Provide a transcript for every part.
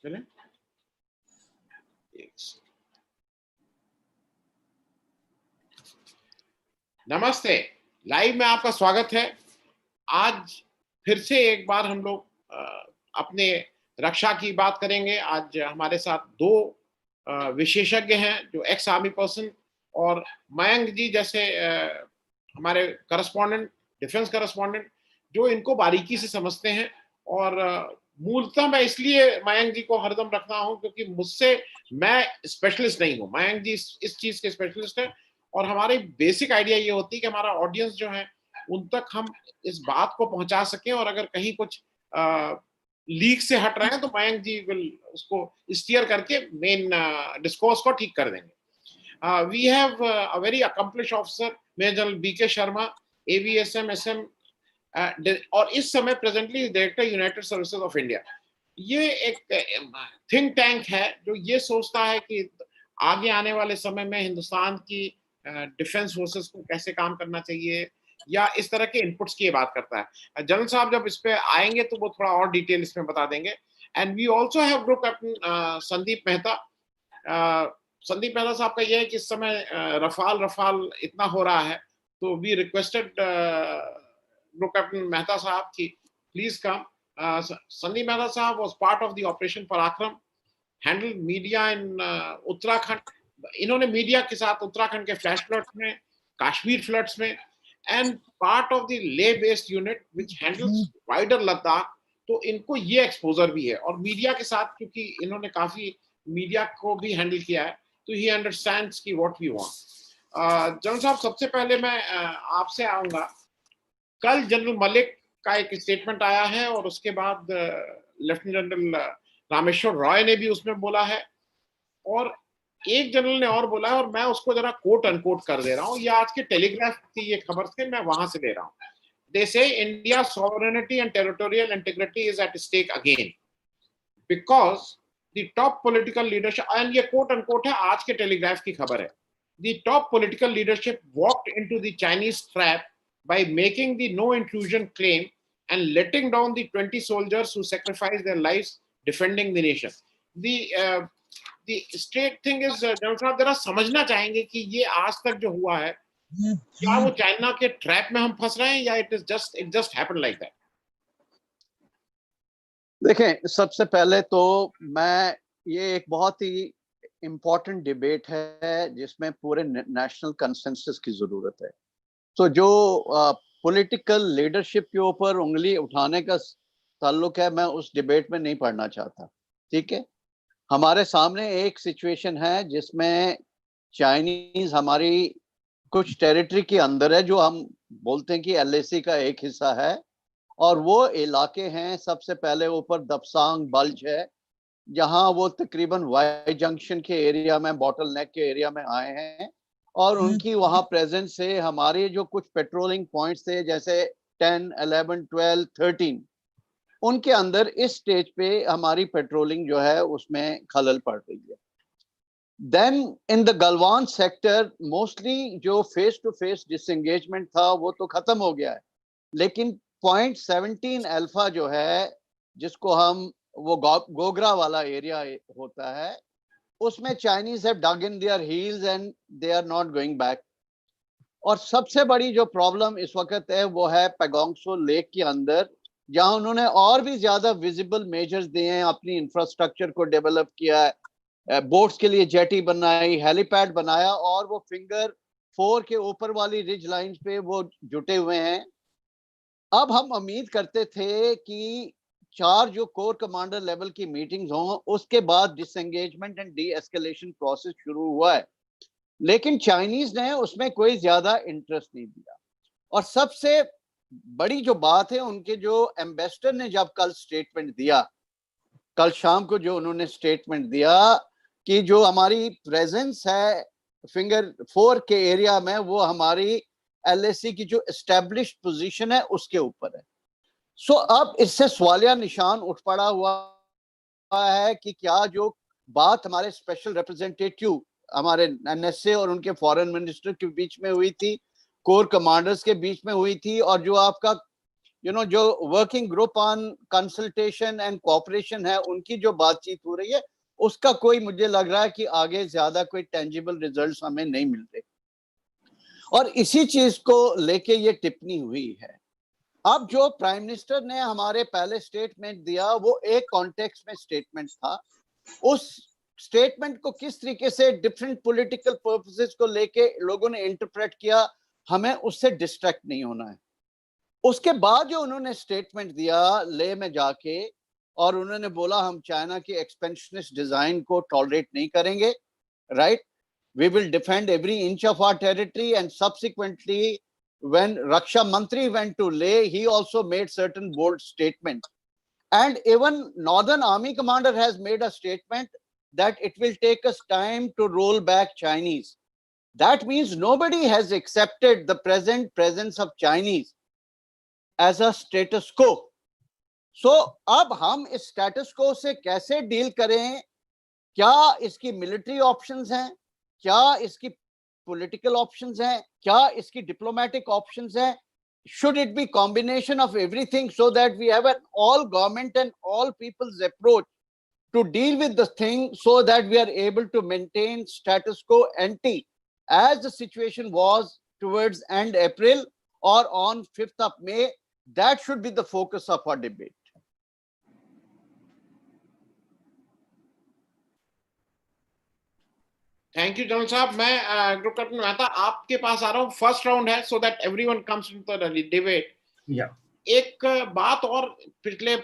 चले। नमस्ते, लाइव में आपका स्वागत है। आज फिर से एक बार हम लोग अपने रक्षा की बात करेंगे। आज हमारे साथ दो विशेषज्ञ हैं, जो एक्स आर्मी पर्सन और मयंक जी जैसे हमारे करस्पॉन्डेंट, डिफेंस करस्पॉन्डेंट, जो इनको बारीकी से समझते हैं। और मूलतः मैं इसलिए मयंक जी को हरदम रखता हूं क्योंकि मैं स्पेशलिस्ट नहीं हूं, मयंक जी इस चीज के स्पेशलिस्ट है। और हमारी बेसिक आइडिया ये होती है कि हमारा ऑडियंस जो है उन तक हम इस बात को पहुंचा सकें, और अगर कहीं कुछ लीक से हट रहे हैं तो मयंक जी विल उसको स्टीयर करके मेन डिस्कोर्स को ठीक कर देंगे। We have a very accomplished officer, Major General B.K. Sharma, AVSM, SM, और इस समय presently director United services of India. ये एक थिंक टैंक है जो ये सोचता है कि आगे आने वाले समय में हिंदुस्तान की डिफेंस फोर्सेस को कैसे काम करना चाहिए, या इस तरह के इनपुट्स की बात करता है। जनरल साहब जब इस पे आएंगे तो वो थोड़ा और डिटेल इसमें बता देंगे। And we also have group captain Sandeep Mehta. Sandeep Mehta साहब का यह है कि इस समय रफाल इतना हो रहा है, तो we requested group captain Mehta साहब की प्लीज कम। संदीप मेहता साहब was part of the operation Parakram, handle media in Uttarakhand. इन्होंने मीडिया के साथ उत्तराखंड के फ्लैश फ्लड्स में, कश्मीर फ्लड्स में, and part of the Leh based unit which handles wider Ladakh. तो इनको ये एक्सपोजर भी है, और मीडिया के साथ क्योंकि इन्होंने काफी मीडिया को भी हैंडल किया है, तो ही अंडरस्टैंड्स की व्हाट वी वांट। जनरल साहब, सबसे पहले मैं आपसे आऊंगा। कल जनरल मलिक का एक स्टेटमेंट आया है, और उसके बाद लेफ्टिनेंट जनरल रामेश्वर रॉय ने भी उसमें बोला है, और एक जनरल ने और बोला है, और मैं उसको जरा कोट अनकोट कर दे रहा हूं। ये आज के टेलीग्राफ की ये खबर से मैं वहां से ले रहा हूं। They say India's sovereignty and territorial integrity is at stake again because the top political leadership, and ये quote unquote है, आज के टेलीग्राफ की खबर है, the top political leadership walked into the Chinese trap by making the no intrusion claim and letting down the 20 soldiers who sacrificed their lives defending the nation. The straight thing is, general साहब जरा समझना चाहेंगे कि ये आज तक जो हुआ है, क्या वो चाइना के ट्रैप में हम फंस रहे हैं, या it just happened like that? देखें, सबसे पहले तो ये एक बहुत ही इम्पोर्टेंट डिबेट है जिसमें पूरे नेशनल कंसेंसस की जरूरत है। तो जो पॉलिटिकल लीडरशिप के ऊपर उंगली उठाने का ताल्लुक है, मैं उस डिबेट में नहीं पढ़ना चाहता। ठीक है, हमारे सामने एक सिचुएशन है जिसमें चाइनीज हमारी कुछ टेरिटरी के अंदर है, जो हम बोलते हैं कि LAC का एक हिस्सा है, और वो इलाके हैं। सबसे पहले ऊपर दबसांग बल्ज है, जहां वो तकरीबन वाई जंक्शन के एरिया में, बॉटल नेक के एरिया में आए हैं, और उनकी वहां प्रेजेंस से हमारे जो कुछ पेट्रोलिंग पॉइंट्स थे, जैसे 10, 11, 12, 13, उनके अंदर इस स्टेज पे हमारी पेट्रोलिंग जो है उसमें खलल पड़ रही है। Then in the Galwan sector mostly जो फेस टू फेस डिसएंगेजमेंट था वो तो खत्म हो गया है, लेकिन पॉइंट 17 अल्फा जो है, जिसको हम वो गोगरा वाला एरिया होता है, उसमें Chinese have dug in their heels and they are not going back. और सबसे बड़ी जो प्रॉब्लम इस वक्त है वो है पैगोंग त्सो लेक के अंदर, जहां उन्होंने और भी ज्यादा विजिबल मेजर्स दिए हैं, अपनी इंफ्रास्ट्रक्चर को डेवलप किया है, बोट्स के लिए जेटी बनाई, हेलीपैड बनाया, और वो फिंगर 4 के ऊपर वाली रिज लाइंस पे वो जुटे हुए हैं। अब हम उम्मीद करते थे कि 4 जो कोर कमांडर लेवल की मीटिंग्स हों, उसके बाद disengagement and D escalation process शुरू हुआ है, लेकिन चाइनीज ने उसमें कोई ज्यादा इंटरेस्ट नहीं दिया। और सबसे बड़ी जो बात है, उनके जो एम्बेसडर ने जब कल स्टेटमेंट दिया, कल शाम को जो उन्होंने स्टेटमेंट दिया कि जो हमारी प्रेजेंस है फिंगर 4 के एरिया में, वो हमारी LAC की जो एस्टेब्लिश्ड पोजीशन है उसके ऊपर है। सो अब इससे सवालिया निशान उठ पड़ा हुआ है कि क्या जो बात हमारे स्पेशल रिप्रेजेंटेटिव, हमारे NSA और उनके फॉरेन मिनिस्टर के बीच में हुई थी, कोर कमांडर्स के बीच में हुई थी, और जो आपका जो working group on consultation and cooperation है, उनकी जो बातचीत हो रही है, उसका कोई मुझे लग रहा है कि आगे ज्यादा कोई टेंजिबल रिजल्ट्स हमें नहीं मिल रहे, और इसी चीज को लेके ये टिप्पणी हुई है। अब जो प्राइम मिनिस्टर ने हमारे पहले स्टेटमेंट दिया, वो एक कॉन्टेक्स्ट में स्टेटमेंट था। उस स्टेटमेंट को किस तरीके से डिफरेंट पॉलिटिकल पर्पसेस को लेके लोगों ने इंटरप्रेट किया, हमें उससे डिस्ट्रैक्ट नहीं होना है। उसके बाद जो उन्होंने स्टेटमेंट दिया ले में जाके, और उन्होंने बोला हम चाइना की एक्सपेंशनिस्ट डिजाइन को टॉलरेट नहीं करेंगे, right, we will defend every inch of our territory. And subsequently, when Raksha Mantri went to Leh, he also made certain bold statements. And even Northern Army Commander has made a statement that it will take us time to roll back Chinese. That means nobody has accepted the present presence of Chinese as a status quo. So अब हम इस status quo से कैसे deal करें? क्या इसकी military options हैं, क्या इसकी पॉलिटिकल ऑप्शंस हैं, क्या इसकी डिप्लोमेटिक ऑप्शंस हैं? Should it be combination of everything so that we have an all government and all people's approach to deal with the thing so that we are able to maintain status quo ante as the situation was towards end April or on 5th of May? That should be the focus of our debate. Thank you general साहब। मैं group captain Mehta आपके पास आ रहा हूँ। First round है so that everyone comes into the debate. एक बात और पिछले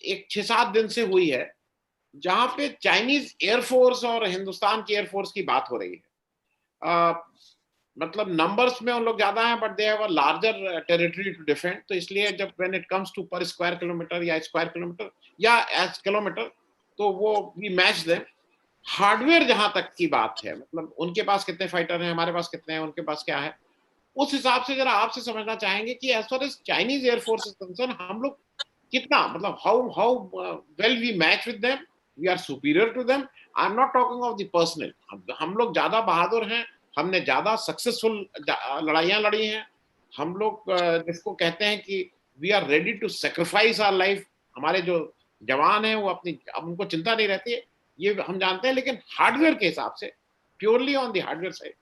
6-7 दिन से हुई है, जहां पे चाइनीज एयरफोर्स और हिंदुस्तान की एयरफोर्स की बात हो रही है। मतलब नंबर्स में उन लोग ज्यादा हैं, but they have a larger territory to defend. तो इसलिए जब when it comes to per square kilometre या स्क्वायर किलोमीटर या एज किलोमीटर, तो वो वी मैच देम। हार्डवेयर जहां तक की बात है, मतलब उनके पास कितने फाइटर हैं, हमारे पास कितने हैं, उनके पास क्या है, उस हिसाब से जरा आपसे समझना चाहेंगे कि as far as Chinese air force is concern, हम लोग कितना, मतलब how well we match with them, we are superior to them. I am not talking of the personnel, हम लोग ज्यादा बहादुर हैं, हमने ज्यादा सक्सेसफुल लड़ाइयां लड़ी हैं, हम लोग जिसको कहते हैं कि we are ready to sacrifice our life. हमारे जो जवान हैं वो अपनी, अब उनको चिंता नहीं रहती है, ये हम जानते हैं। लेकिन हार्डवेयर के हिसाब से, purely on the hardware side,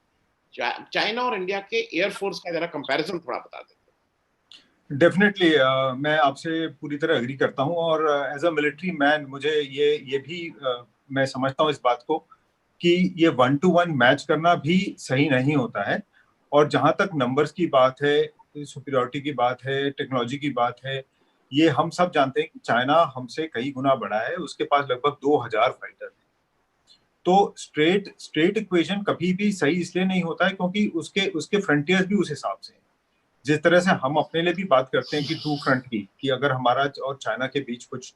China और इंडिया के एयरफोर्स का जरा कंपैरिजन थोड़ा बता दें। डेफिनेटली मैं आपसे पूरी तरह एग्री करता हूं, और एज अ मिलिट्री मैन मुझे ये भी मैं समझता हूं इस बात को कि ये 1-to-1 मैच करना भी सही नहीं होता है। और जहां तक नंबर्स की बात है, सुपीरियरिटी की बात है, टेक्नोलॉजी की बात है, ये हम सब जानते हैं कि चाइना हमसे कई गुना बड़ा है, उसके पास लगभग 2000 फाइटर है। तो स्ट्रेट इक्वेशन कभी भी सही इसलिए नहीं होता है क्योंकि उसके फ्रंटियर्स भी उस हिसाब से हैं। जिस तरह से हम अपने लिए भी बात करते हैं कि टू फ्रंट की, कि अगर हमारा और चाइना के बीच कुछ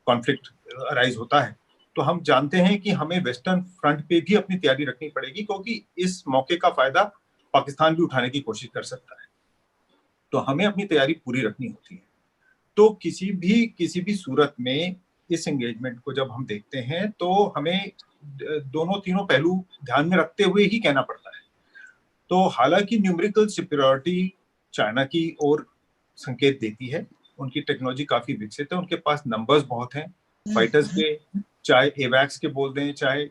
कॉन्फ्लिक्ट अराइज होता है, तो हम जानते हैं कि हमें वेस्टर्न फ्रंट पे भी अपनी तैयारी रखनी पड़ेगी, क्योंकि इस मौके का फायदा पाकिस्तान भी उठाने की कोशिश कर सकता है। तो हमें अपनी तैयारी पूरी रखनी होती है। तो किसी भी सूरत में इस एंगेजमेंट को जब हम देखते हैं, तो हमें दोनों तीनों पहलू ध्यान में रखते हुए ही कहना पड़ता है। तो हालांकि न्यूमेरिकल सुपीरियरिटी चाइना की ओर संकेत देती है, उनकी टेक्नोलॉजी काफी विकसित है, उनके पास नंबर्स बहुत हैं फाइटर्स के, चाहे एवैक्स के बोल दें, चाहे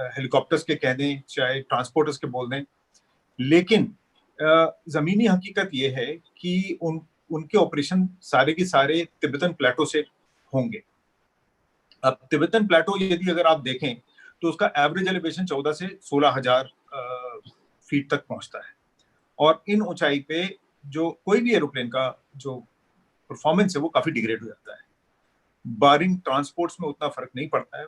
हेलीकॉप्टर्स के कह दें, चाहे ट्रांसपोर्टर्स के बोल दें। लेकिन जमीनी हकीकत यह है कि उनके ऑपरेशन सारे के सारे तिब्बतन प्लेटो से होंगे। अब तिब्बतन प्लेटो यदि अगर आप देखें तो उसका एवरेज एलिवेशन 14 से 16,000 फीट तक पहुंचता है, और इन ऊंचाई पे जो कोई भी एरोप्लेन का जो परफॉर्मेंस है वो काफी डिग्रेड हो जाता है। बारिंग ट्रांसपोर्ट्स में उतना फर्क नहीं पड़ता है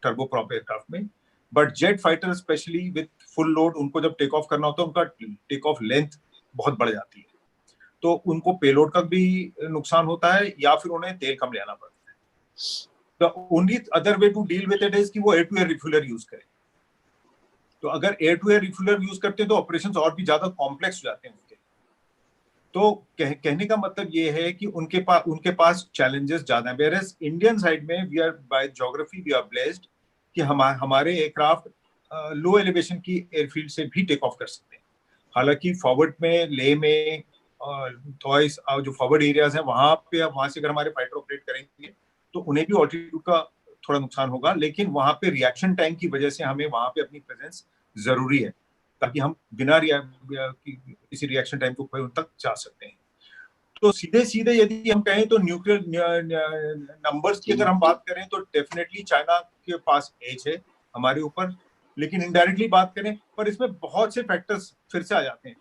टर्बो प्रॉप एयरक्राफ्ट में, but jet fighter specially with full load, उनको जब टेक ऑफ करना होता है, उनका टेक ऑफ लेंथ बहुत बढ़ जाती है, तो उनको पेलोड का भी नुकसान होता है, या फिर उन्हें तेल कम ले आना पड़ता है। The only other way to deal with it is कि वो air to air refueller use करें। तो अगर air to air refueller use करते हैं तो ऑपरेशंस और भी ज्यादा कॉम्प्लेक्स हो जाते हैं उनके। तो कहने का मतलब ये है कि उनके पास चैलेंजेस ज्यादा है। वेयरएज इंडियन साइड में we are by geography we are blessed कि हमारे एयरक्राफ्ट लो एलिवेशन की एयरफील्ड से भी टेक ऑफ कर सकते हैं। हालांकि फॉरवर्ड में, ले में थॉइस जो फॉरवर्ड एरियाज हैं वहां से अगर हमारे फाइटर ऑपरेट करेंगे तो उन्हें भी ऑल्टीट्यूड का थोड़ा नुकसान होगा, लेकिन वहां पे रिएक्शन टाइम की वजह से हमें वहां पे अपनी प्रेजेंस जरूरी है ताकि हम बिना किसी रिएक्शन टाइम को खोए उन तक जा सकते हैं। तो सीधे सीधे यदि हम कहें तो न्यूक्लियर नंबर्स की अगर हम बात करें तो डेफिनेटली चाइना के पास एज है हमारे ऊपर, लेकिन इनडायरेक्टली बात करें पर इसमें बहुत से फैक्टर्स फिर से आ जाते हैं।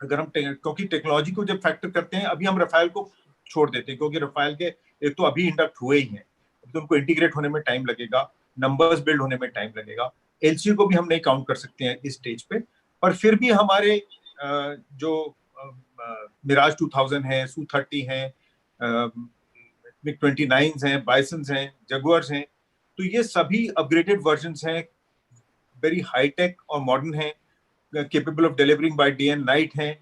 अगर हम क्योंकि टेक्नोलॉजी को जब फैक्टर करते हैं, अभी हम रफाल को छोड़ देते हैं क्योंकि रफाल के एक तो अभी इंडक्ट हुए ही हैं, तो उनको इंटीग्रेट होने में टाइम लगेगा, नंबर्स बिल्ड होने में टाइम लगेगा। एलसी को भी हम नहीं काउंट कर सकते हैं इस स्टेज पे, पर फिर भी हमारे जो मिराज 2000 है, Su-30 है, MiG-29 हैं, बाइसन्स हैं, जगुआर्स हैं, तो ये सभी अपग्रेडेड वर्जन्स हैं, वेरी हाईटेक और मॉडर्न हैं, capable of delivering by day and night हैं।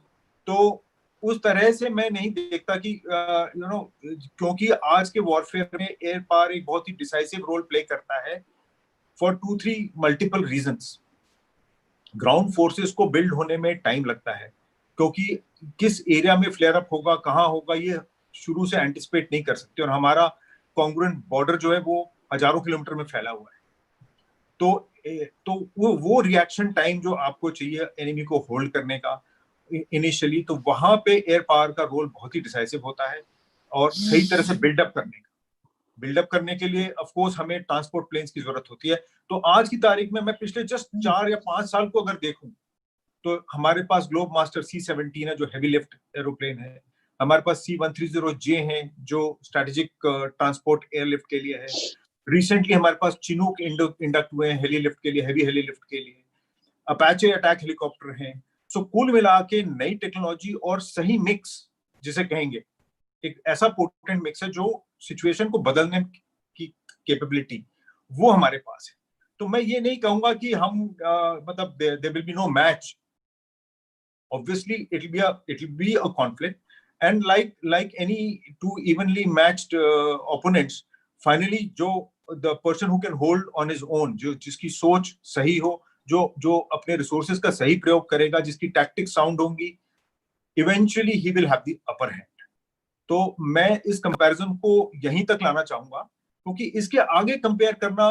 तो उस तरह से मैं नहीं देखता कि क्योंकि आज के वॉरफेयर में एयर पावर एक बहुत ही डिसाइसिव रोल प्ले करता है for 2-3 multiple reasons. Ground forces को बिल्ड होने में टाइम लगता है क्योंकि किस एरिया में फ्लेयर अप होगा, कहाँ होगा, ये शुरू से एंटिसिपेट नहीं कर सकते, और हमारा कॉन्ग्रुएंट बॉर्डर जो है वो हजारों किलोमीटर में फैला हुआ है। तो वो रिएक्शन टाइम जो आपको चाहिए एनिमी को होल्ड करने का इनिशियली, तो वहां पे एयर पावर का रोल बहुत ही डिसाइसिव होता है। और सही तरह से बिल्डअप करने के लिए ऑफ कोर्स हमें ट्रांसपोर्ट प्लेन्स की जरूरत होती है। तो आज की तारीख में मैं पिछले जस्ट 4 या 5 साल को अगर देखूं तो हमारे पास ग्लोब मास्टर C-17 है जो हैवी लिफ्ट एरोप्लेन है, हमारे पास C-130J है जो स्ट्रेटेजिक ट्रांसपोर्ट एयरलिफ्ट के लिए है, रिसेंटली हमारे पास चिनूक इंडक्ट हुए हैं हेली लिफ्ट के लिए, हैवी हेली लिफ्ट के लिए, अपाचे अटैक हेलीकॉप्टर हैं। सो कुल मिला के नई टेक्नोलॉजी और सही मिक्स जिसे कहेंगे, एक ऐसा पोटेंट मिक्स है जो सिचुएशन को बदलने की कैपेबिलिटी वो हमारे पास है। तो मैं ये नहीं कहूंगा कि हम मतलब there will be no match, obviously it will be a conflict, and like any two evenly matched opponents, finally जो the person who can hold on his own, जो जिसकी सोच सही हो, जो अपने रिसोर्सेज का सही प्रयोग करेगा, जिसकी टैक्टिक्स साउंड होंगी, eventually he will have the upper hand। तो मैं इस कंपैरिजन को यहीं तक लाना चाहूंगा क्योंकि इसके आगे कंपेयर करना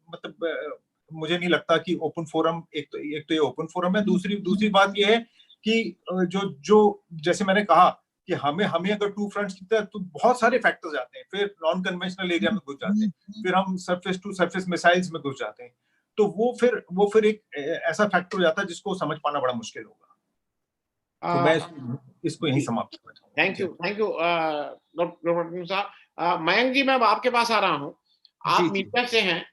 मतलब मुझे नहीं लगता कि ओपन फोरम, एक तो ये ओपन फोरम है, दूसरी बात ये है कि जो जैसे मैंने कहा कि हमें अगर 2 फ्रंट्स की तरह, तो बहुत सारे फैक्टर्स आते हैं, फिर नॉन कन्वेंशनल एरिया में घुस जाते हैं, फिर हम सरफेस टू सरफेस मिसाइल्स में घुस जाते हैं, तो वो फिर एक ऐसा फैक्टर हो जाता है जिसको समझ पाना बड़ा मुश्किल होगा। तो मैं इसको यहीं समाप्त करना चाहूंगा। थैंक यू डॉक्टर साहब। मयंक जी, मैं आपके पास आ रहा हूँ। आप मीडिया से हैं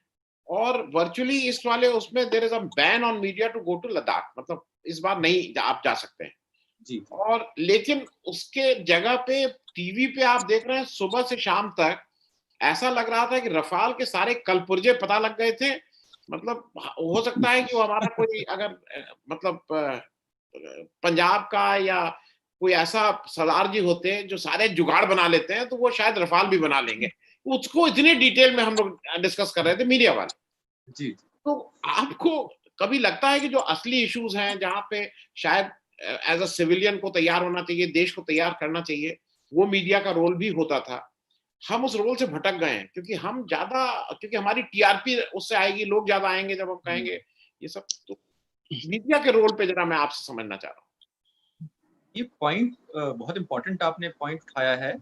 और वर्चुअली इस वाले उसमें there is a ban on media to go to Ladakh, मतलब इस बार नहीं आप जा सकते हैं जी। और लेकिन उसके जगह पे टीवी पे आप देख रहे हैं सुबह से शाम तक ऐसा लग रहा था कि रफाल के सारे कलपुर्जे पता लग गए थे। मतलब हो सकता है कि वो हमारा कोई अगर मतलब पंजाब का या कोई ऐसा सरदार जी होते हैं जो सारे जुगाड़ बना लेते हैं, तो वो शायद रफाल भी बना लेंगे। उसको इतने डिटेल में हम लोग डिस्कस कर रहे थे मीडिया वाले जी। तो आपको कभी लगता है कि जो असली इश्यूज हैं जहां पे शायद एज अ सिविलियन को तैयार होना चाहिए, देश को तैयार करना चाहिए, वो मीडिया का रोल भी होता था, हम उस रोल से भटक गए हैं क्योंकि हमारी टीआरपी उससे आएगी, लोग ज्यादा आएंगे जब हम कहेंगे ये सब। तो मीडिया के रोल पे जरा मैं आपसे समझना चाह रहा हूँ। ये पॉइंट बहुत इंपॉर्टेंट आपने पॉइंट उठाया है।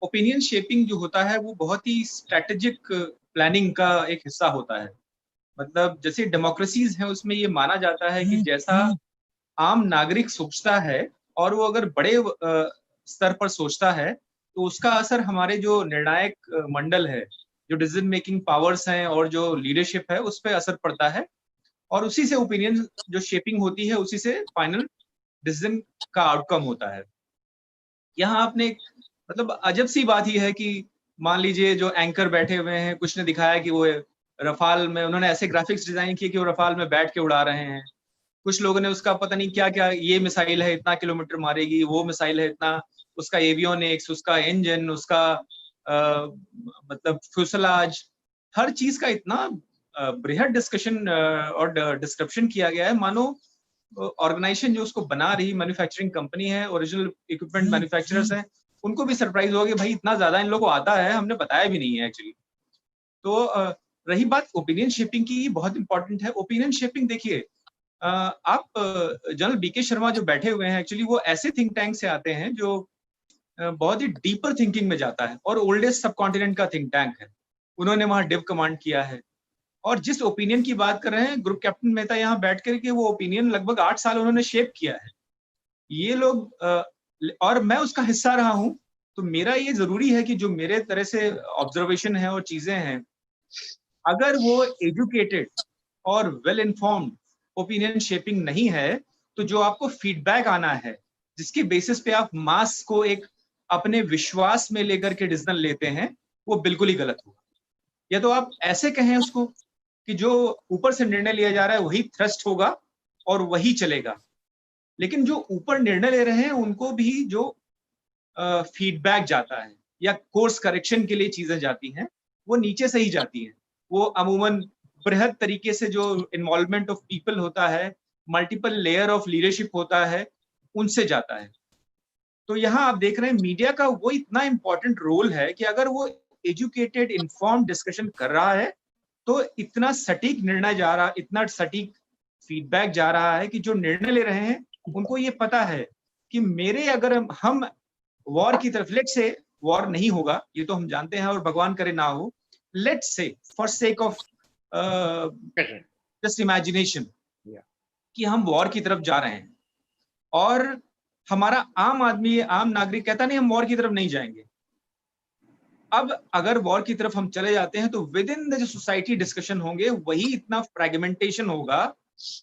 ओपिनियन शेपिंग जो होता है वो बहुत ही स्ट्रेटेजिक प्लानिंग का एक हिस्सा होता है। मतलब जैसे डेमोक्रेसीज हैं उसमें ये माना जाता है कि जैसा आम नागरिक सोचता है और वो अगर बड़े स्तर पर सोचता है तो उसका असर हमारे जो निर्णायक मंडल है, जो डिसीजन मेकिंग पावर्स हैं और जो लीडरशिप है उस पर असर पड़ता है और उसी से ओपिनियन जो शेपिंग होती है उसी से फाइनल डिसीजन का आउटकम होता है। यहाँ आपने मतलब अजब सी बात ही है कि मान लीजिए जो एंकर बैठे हुए हैं, कुछ ने दिखाया कि वो रफाल में उन्होंने ऐसे ग्राफिक्स डिजाइन किए कि वो रफाल में बैठ के उड़ा रहे हैं। कुछ लोगों ने उसका पता नहीं क्या क्या, ये मिसाइल है इतना किलोमीटर मारेगी, वो मिसाइल है इतना, उसका एवियोनिक्स, उसका इंजन, उसका मतलब फ्यूसलाज, हर चीज का इतना बृहद डिस्कशन और डिस्क्रिप्शन किया गया है मानो ऑर्गेनाइजेशन जो उसको बना रही मैन्युफैक्चरिंग कंपनी है, ओरिजिनल इक्विपमेंट मैन्युफैक्चरर्स हैं, उनको भी सरप्राइज होगा कि भाई इतना ज्यादा इन लोगों को आता है, हमने बताया भी नहीं है एक्चुअली। तो रही बात ओपिनियन शेपिंग की, बहुत इंपॉर्टेंट है ओपिनियन शेपिंग। देखिए आप जनरल बीके शर्मा जो बैठे हुए हैं, एक्चुअली वो ऐसे थिंक टैंक से आते हैं जो बहुत ही डीपर थिंकिंग में जाता है, और ओल्डेस्ट सब कॉन्टिनेंट का थिंक टैंक है। उन्होंने वहां डिव कमांड किया है, और जिस ओपिनियन की बात कर रहे हैं, ग्रुप कैप्टन मेहता यहाँ बैठ करके वो ओपिनियन लगभग 8 साल उन्होंने शेप किया है। ये लोग और मैं उसका हिस्सा रहा हूं, तो मेरा ये जरूरी है कि जो मेरे तरह से ऑब्जर्वेशन है और चीजें हैं, अगर वो एजुकेटेड और वेल इन्फॉर्म्ड ओपिनियन शेपिंग नहीं है, तो जो आपको फीडबैक आना है, जिसके बेसिस पे आप मास को एक अपने विश्वास में लेकर के डिसीजन लेते हैं, वो बिल्कुल ही गलत होगा। या तो आप ऐसे कहें उसको कि जो ऊपर से निर्णय लिया जा रहा है वही थ्रस्ट होगा और वही चलेगा, लेकिन जो ऊपर निर्णय ले रहे हैं उनको भी जो फीडबैक जाता है या कोर्स करेक्शन के लिए चीजें जाती हैं, वो नीचे से ही जाती हैं। वो अमूमन बृहद तरीके से जो इन्वॉल्वमेंट ऑफ पीपल होता है, मल्टीपल लेयर ऑफ लीडरशिप होता है, उनसे जाता है। तो यहाँ आप देख रहे हैं मीडिया का वो इतना इंपॉर्टेंट रोल है कि अगर वो एजुकेटेड इन्फॉर्म्ड डिस्कशन कर रहा है, तो इतना सटीक निर्णय जा रहा, इतना सटीक फीडबैक जा रहा है कि जो निर्णय ले रहे हैं उनको ये पता है कि मेरे अगर हम वॉर की तरफ, लेट से वॉर नहीं होगा, ये तो हम जानते हैं और भगवान करे ना हो, लेट से for sake of just imagination कि हम वॉर की तरफ जा रहे हैं, और हमारा आम आदमी, आम नागरिक कहता नहीं हम वॉर की तरफ नहीं जाएंगे। अब अगर वॉर की तरफ हम चले जाते हैं तो विद इन द जो सोसाइटी डिस्कशन होंगे, वही इतना फ्रैगमेंटेशन होगा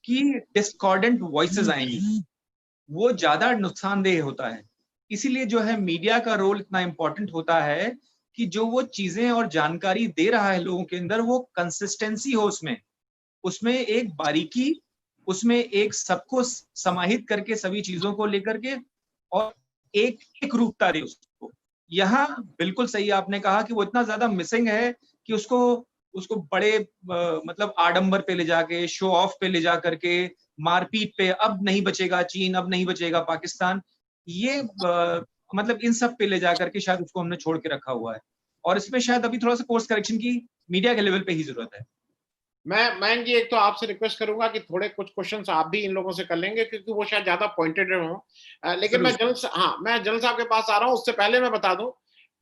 कि डिस्कॉर्डेंट वॉइसेस आएंगी, वो ज्यादा नुकसानदेह होता है। इसीलिए जो है मीडिया का रोल इतना इंपॉर्टेंट होता है कि जो वो चीजें और जानकारी दे रहा है लोगों के अंदर, वो कंसिस्टेंसी हो उसमें एक बारीकी, उसमें एक सबको समाहित करके सभी चीजों को लेकर के, और एक रूपता दे उसको। यहाँ बिल्कुल सही आपने कहा कि वो इतना ज्यादा मिसिंग है कि उसको बड़े मतलब आडंबर पे ले जाके, शो ऑफ पे ले जा करके, मारपीट पे, अब नहीं बचेगा चीन, अब नहीं बचेगा पाकिस्तान, ये मतलब इन सब पे ले जा करके शायद उसको हमने छोड़ के रखा हुआ है, और इसमें शायद अभी थोड़ा सा कोर्स करेक्शन की मीडिया के लेवल पे ही जरूरत है। मैं जी एक तो आपसे रिक्वेस्ट करूंगा कि थोड़े कुछ क्वेश्चंस आप भी इन लोगों से कर लेंगे, क्योंकि वो शायद ज्यादा पॉइंटेड हों। लेकिन मैं जल्द साहब के पास आ रहा हूं। उससे पहले मैं बता दूं,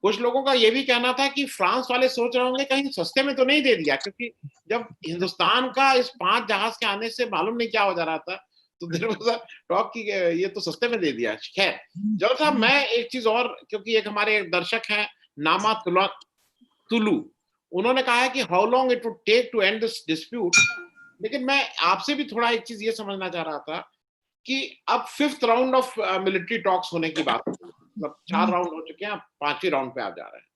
कुछ लोगों का ये भी कहना था कि फ्रांस वाले सोच रहे होंगे कहीं सस्ते में तो नहीं दे दिया, क्योंकि जब हिंदुस्तान का इस 5 जहाज के आने से मालूम नहीं क्या हो जा रहा था, तो देर वाज टॉक की ये तो सस्ते में दे दिया। खैर जल्द साहब, मैं एक चीज और, क्योंकि एक हमारे दर्शक हैं नामा तुलू, उन्होंने कहा है कि how long it would take to end this dispute. लेकिन मैं आपसे भी थोड़ा एक चीज ये समझना चाह रहा था कि अब 5th round of military talks होने की बात, मतलब 4 राउंड हो चुके हैं, 5वीं राउंड पे आप जा रहे हैं।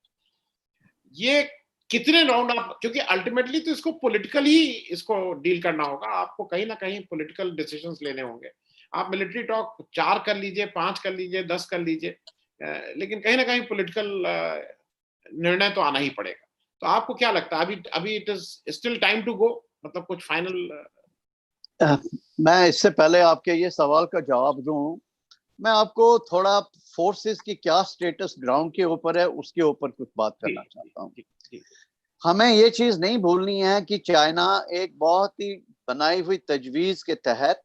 ये कितने राउंड आप, क्योंकि अल्टीमेटली तो इसको पॉलिटिकल ही इसको डील करना होगा, आपको कहीं ना कहीं पॉलिटिकल डिसीजंस लेने होंगे। आप मिलिट्री टॉक 4 कर लीजिए, 5 कर लीजिए, 10 कर लीजिए, लेकिन कहीं ना कहीं पॉलिटिकल निर्णय तो आना ही पड़ेगा। तो आपको क्या लगता है, अभी it is still time to go, मतलब कुछ फाइनल? मैं इससे पहले आपके ये सवाल का जवाब दूं, मैं आपको थोड़ा फोर्सेस की क्या स्टेटस ग्राउंड के ऊपर है उसके ऊपर कुछ बात करना चाहता हूं। हमें ये चीज नहीं भूलनी है कि चाइना एक बहुत ही बनाई हुई तजवीज के तहत,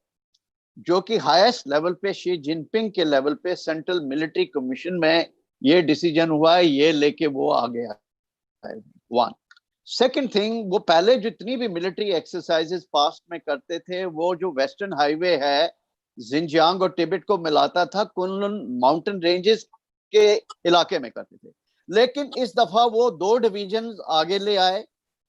जो कि हाईएस्ट लेवल पे शी जिनपिंग के लेवल पे सेंट्रल मिलिट्री कमीशन में ये डिसीजन हुआ है, ये लेके वो आ गया है। वन सेकेंड थिंग, वो पहले जितनी भी मिलिट्री एक्सरसाइजेस पास्ट में करते थे, वो जो वेस्टर्न हाईवे है जिनजियांग और तिब्बत को मिलाता था, कुनलुन माउंटेन रेंजेस के इलाके में करते थे। लेकिन इस दफा वो 2 डिवीजन आगे ले आए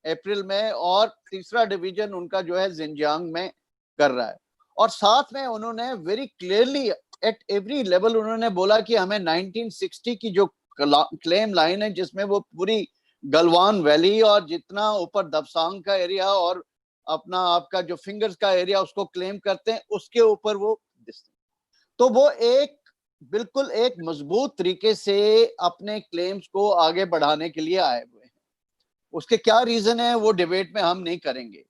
अप्रैल में, और तीसरा डिवीजन उनका जो है जिनजियांग में कर रहा है। और साथ में उन्होंने very clearly at every level उन्होंने बोला कि हमें 1960 की जो क्लेम लाइन है, जिसमें वो पूरी गलवान वैली और जितना ऊपर दबसांग का एरिया और अपना आपका जो फिंगर्स का एरिया उसको क्लेम करते हैं, उसके ऊपर वो तो वो एक बिल्कुल एक मजबूत तरीके से अपने क्लेम्स को आगे बढ़ाने के लिए आए हुए हैं। उसके क्या रीजन है वो डिबेट में हम नहीं करेंगे।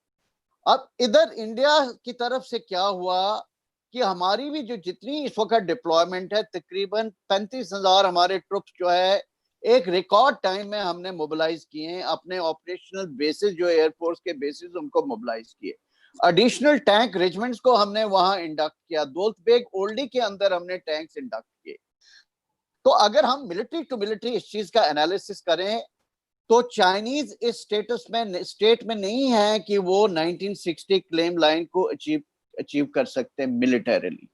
अब इधर इंडिया की तरफ से क्या हुआ, कि हमारी भी जो जितनी इस वक्त डिप्लॉयमेंट है, तकरीबन 35,000 हमारे ट्रुप्स जो है एक रिकॉर्ड टाइम में हमने मोबिलाइज किए हैं, अपने ऑपरेशनल बेसिस जो एयरफोर्स के बेसिस उनको मोबिलाइज किए। एडिशनल टैंक रेजिमेंट्स को हमने वहां इंडक्ट किया, दौलत बेग ओल्डी के अंदर हमने टैंक्स इंडक्ट किए। तो अगर हम मिलिट्री टू मिलिट्री इस चीज का एनालिसिस करें तो चाइनीज इस स्टेट में नहीं है कि वो 1960 क्लेम लाइन को अचीव कर सकते हैं मिलिटरीली।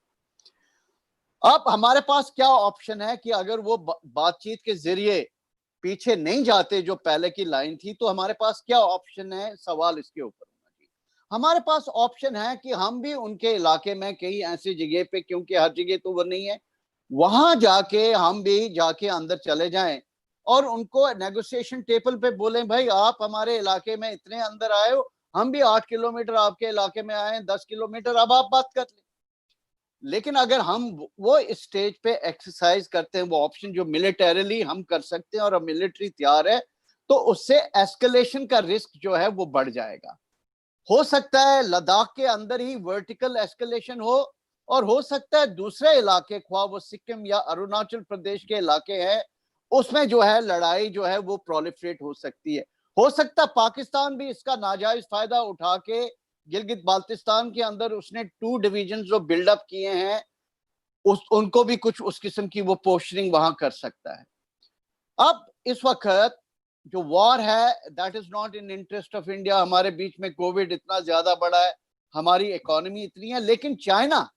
अब हमारे पास क्या ऑप्शन है कि अगर वो बातचीत के जरिए पीछे नहीं जाते जो पहले की लाइन थी, तो हमारे पास क्या ऑप्शन है, सवाल इसके ऊपर होना चाहिए। हमारे पास ऑप्शन है कि हम भी उनके इलाके में कई ऐसी जगह पे, क्योंकि हर जगह तो वो नहीं है, वहां जाके हम भी जाके अंदर चले जाएं और उनको नेगोशिएशन टेबल पे बोलें, भाई आप हमारे इलाके में इतने अंदर आए हो, हम भी 8 किलोमीटर आपके इलाके में आए, 10 किलोमीटर, अब आप बात कर लें। लेकिन अगर हम वो स्टेज पे एक्सरसाइज करते हैं, वो ऑप्शन जो मिलिटरीली हम कर सकते हैं और अब मिलिट्री तैयार है, तो उससे एस्केलेशन का रिस्क जो है वो बढ़ जाएगा। हो सकता है लद्दाख के अंदर ही वर्टिकल एस्केलेशन हो, और हो सकता है दूसरे इलाके, ख्वाह वो सिक्किम या अरुणाचल प्रदेश के इलाके हैं, उसमें जो है लड़ाई जो है वो प्रोलिफरेट हो सकती है। हो सकता है पाकिस्तान भी इसका नाजायज फायदा उठा के गिलगित बाल्टिस्तान के अंदर उसने 2 डिवीजन जो बिल्डअप किए हैं, उनको भी कुछ उस किस्म की वो पोस्टरिंग वहां कर सकता है। अब इस वक्त जो वॉर है, that is not in interest of India. हमारे बीच में कोविड इतना ज्यादा बड़ा है, हमारी इकोनॉमी इतनी है, लेकिन चाइना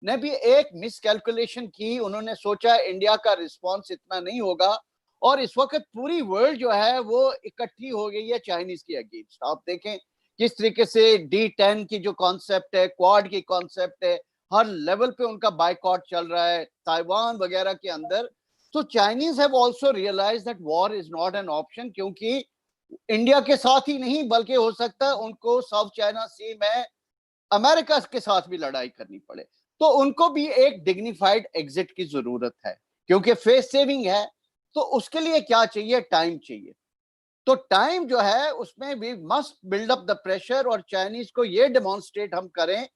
ने भी एक मिसकैलकुलेशन की। उन्होंने सोचा इंडिया का रिस्पॉन्स इतना नहीं होगा, और इस वक्त पूरी वर्ल्ड जो है वो इकट्ठी हो गई है चाइनीज के अगेंस्ट। आप देखें किस तरीके से D10 की जो कॉन्सेप्ट है, क्वाड की कॉन्सेप्ट है, हर लेवल पे उनका बाइकॉट चल रहा है, ताइवान वगैरह के अंदर। तो Chinese have also realised that war is not an option, क्योंकि इंडिया के साथ ही नहीं बल्कि हो सकता है उनको साउथ चाइना सी में अमेरिका के साथ भी लड़ाई करनी पड़े। तो उनको भी एक डिग्निफाइड एग्जिट की जरूरत है, क्योंकि फेस सेविंग है। तो उसके लिए क्या चाहिए, टाइम चाहिए। तो टाइम जो है उसमें we must build up the pressure, और चाइनीज को ये डेमोन्स्ट्रेट हम करें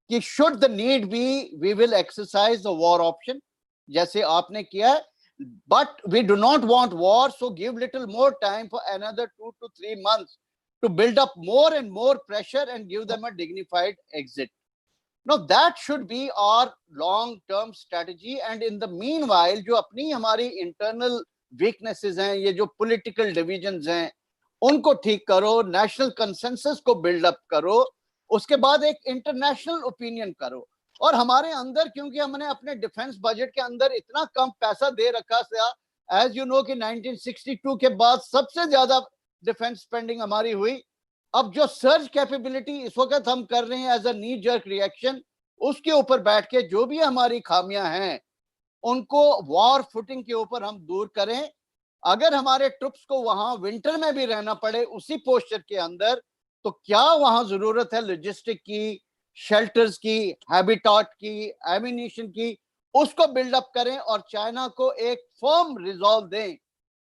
कि should the need be we will exercise the war option, जैसे आपने किया है, but we do not want war, so give little more time for another 2 to 3 months to build up more and more pressure and give them a dignified exit. Now that should be our long term strategy, and in the meanwhile जो अपनी हमारी internal weaknesses हैं, ये जो political divisions हैं, उनको ठीक करो, national consensus को build up करो, उसके बाद एक international opinion करो। और हमारे अंदर, क्योंकि हमने अपने डिफेंस बजट के अंदर इतना कम पैसा दे रखा था, एज यू नो कि 1962 के बाद सबसे ज्यादा डिफेंस स्पेंडिंग हमारी हुई। अब जो सर्ज कैपेबिलिटी इस वक्त हम कर रहे हैं as a knee jerk reaction, उसके ऊपर बैठ के जो भी हमारी खामियां हैं उनको वॉर फुटिंग के ऊपर हम दूर करें। अगर हमारे ट्रुप्स को वहां विंटर में भी रहना पड़े उसी पोस्चर के अंदर, तो क्या वहां जरूरत है लॉजिस्टिक की, शेल्टर्स की, हैबिटाट की, एमिनिशन की, उसको बिल्डअप करें और चाइना को एक फर्म रिजॉल्व दें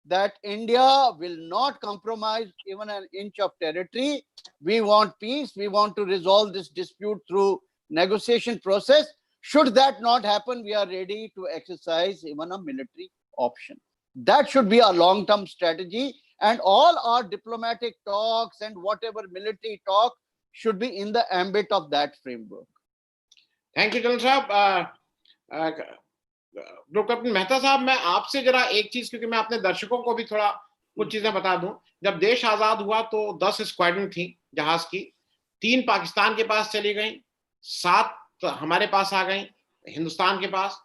that India will not compromise even an inch of territory. We want peace. We want to resolve this dispute through negotiation process. Should that not happen, we are ready to exercise even a military option. That should be our long-term strategy, and all our diplomatic talks and whatever military talk should be in the ambit of that framework. Thank you, General Sahab. Group captain Mehta साहब, मैं आपसे जरा एक चीज, क्योंकि मैं अपने दर्शकों को भी थोड़ा कुछ चीजें बता दूं। जब देश आजाद हुआ तो 10 स्क्वाड्रन थी जहाज की, 3 पाकिस्तान के पास चली गई, 7 हमारे पास आ गई हिंदुस्तान के पास,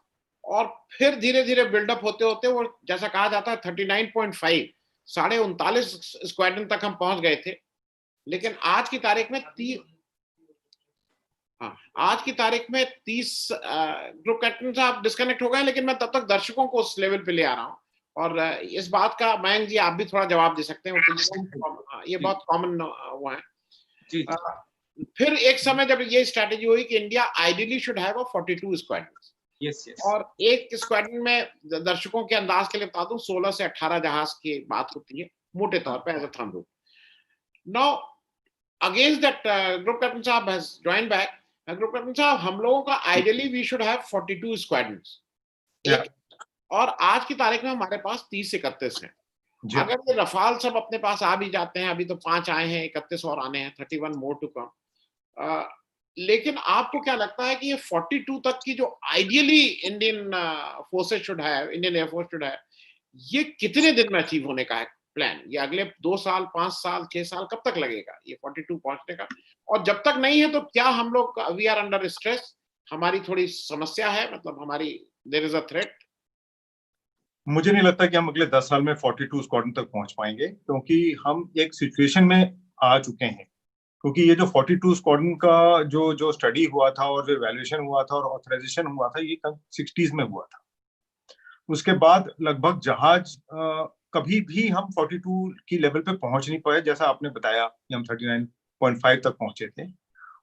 और फिर धीरे धीरे बिल्डअप होते होते वो जैसा कहा जाता है 39.5 39 स्क्वाड्रन तक हम पहुंच गए थे। लेकिन आज की तारीख में आज की तारीख में 30 ग्रुप कैप्टन साहब डिस्कनेक्ट हो गए, लेकिन मैं तब तक दर्शकों को उस लेवल पे ले आ रहा हूँ। और इस बात का मयंक जी आप भी थोड़ा जवाब दे सकते हैं, ये बहुत कॉमन हुआ है जी। फिर एक समय जब ये स्ट्रैटेजी हुई कि India ideally should have 42 squadron, yes yes, और एक स्क्वाड्रन में दर्शकों के अंदाज के लिए बता दूं 16 से 18 जहाज की बात होती है मोटे तौर पे as a thumb rule. Now against that group captain साहब has joined back group captain साहब, हम लोगों का ideally we should have 42 squadrons, और आज की तारीख में हमारे पास 30-31 हैं। अगर ये रफाल सब अपने पास आ भी जाते हैं, अभी तो 5 आए हैं, 31 और आने हैं, 31 मोर टू कम। लेकिन आपको क्या लगता है कि ये 42 तक की जो ideally Indian forces should have, Indian air force should have, ये कितने दिन में अचीव होने का है प्लान? ये अगले 2 साल, 5 साल, 6 साल कब तक लगेगा ये 42 पहुंचने का? और जब तक नहीं है तो क्या हम लोग वी आर अंडर स्ट्रेस, हमारी थोड़ी समस्या है, मतलब हमारी देयर इज अ थ्रेट? मुझे नहीं लगता कि हम अगले 10 साल में 42 स्क्वाड्रन तक पहुंच पाएंगे, क्योंकि हम एक सिचुएशन में आ चुके हैं। क्योंकि ये जो 42 स्क्वाड्रन का जो स्टडी हुआ था और जो इवैल्यूएशन हुआ था और ऑथराइजेशन हुआ था, ये 60s में हुआ था। उसके बाद लगभग जहाज कभी भी हम 42 की लेवल पे पहुंच नहीं पाए, जैसा आपने बताया कि हम 39.5 तक पहुंचे थे।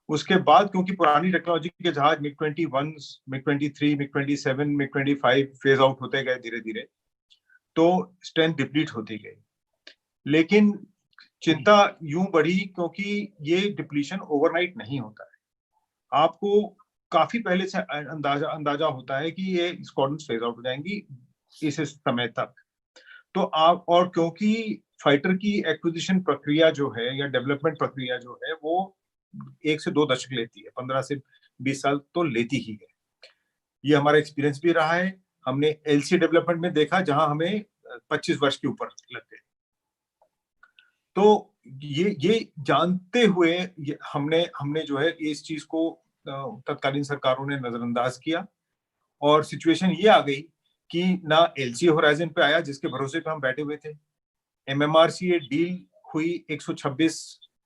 उसके बाद क्योंकि पुरानी टेक्नोलॉजी के जहाज MiG-21, MiG-23, MiG-27, MiG-25 phase out होते गए धीरे धीरे, तो स्ट्रेंथ डिप्लीट होती गई। लेकिन चिंता यूं बढ़ी क्योंकि ये डिप्लीशन ओवरनाइट नहीं होता है। आपको काफी पहले से अंदाजा होता है कि ये स्क्वाड्रन फेज आउट हो जाएंगी इस समय तक। तो आप, और क्योंकि फाइटर की एक्विजिशन प्रक्रिया जो है या डेवलपमेंट प्रक्रिया जो है वो 1 से 2 दशक लेती है, 15 से 20 साल तो लेती ही है। ये हमारा एक्सपीरियंस भी रहा है। हमने एलसी डेवलपमेंट में देखा जहां हमें 25 वर्ष के ऊपर लग गए। तो ये जानते हुए हमने जो है इस चीज को तत्कालीन सरकारों ने नजरअंदाज किया, और सिचुएशन ये आ गई कि ना एलसी होराइजन पे आया जिसके भरोसे पे हम बैठे हुए थे। MMRCA डील हुई 126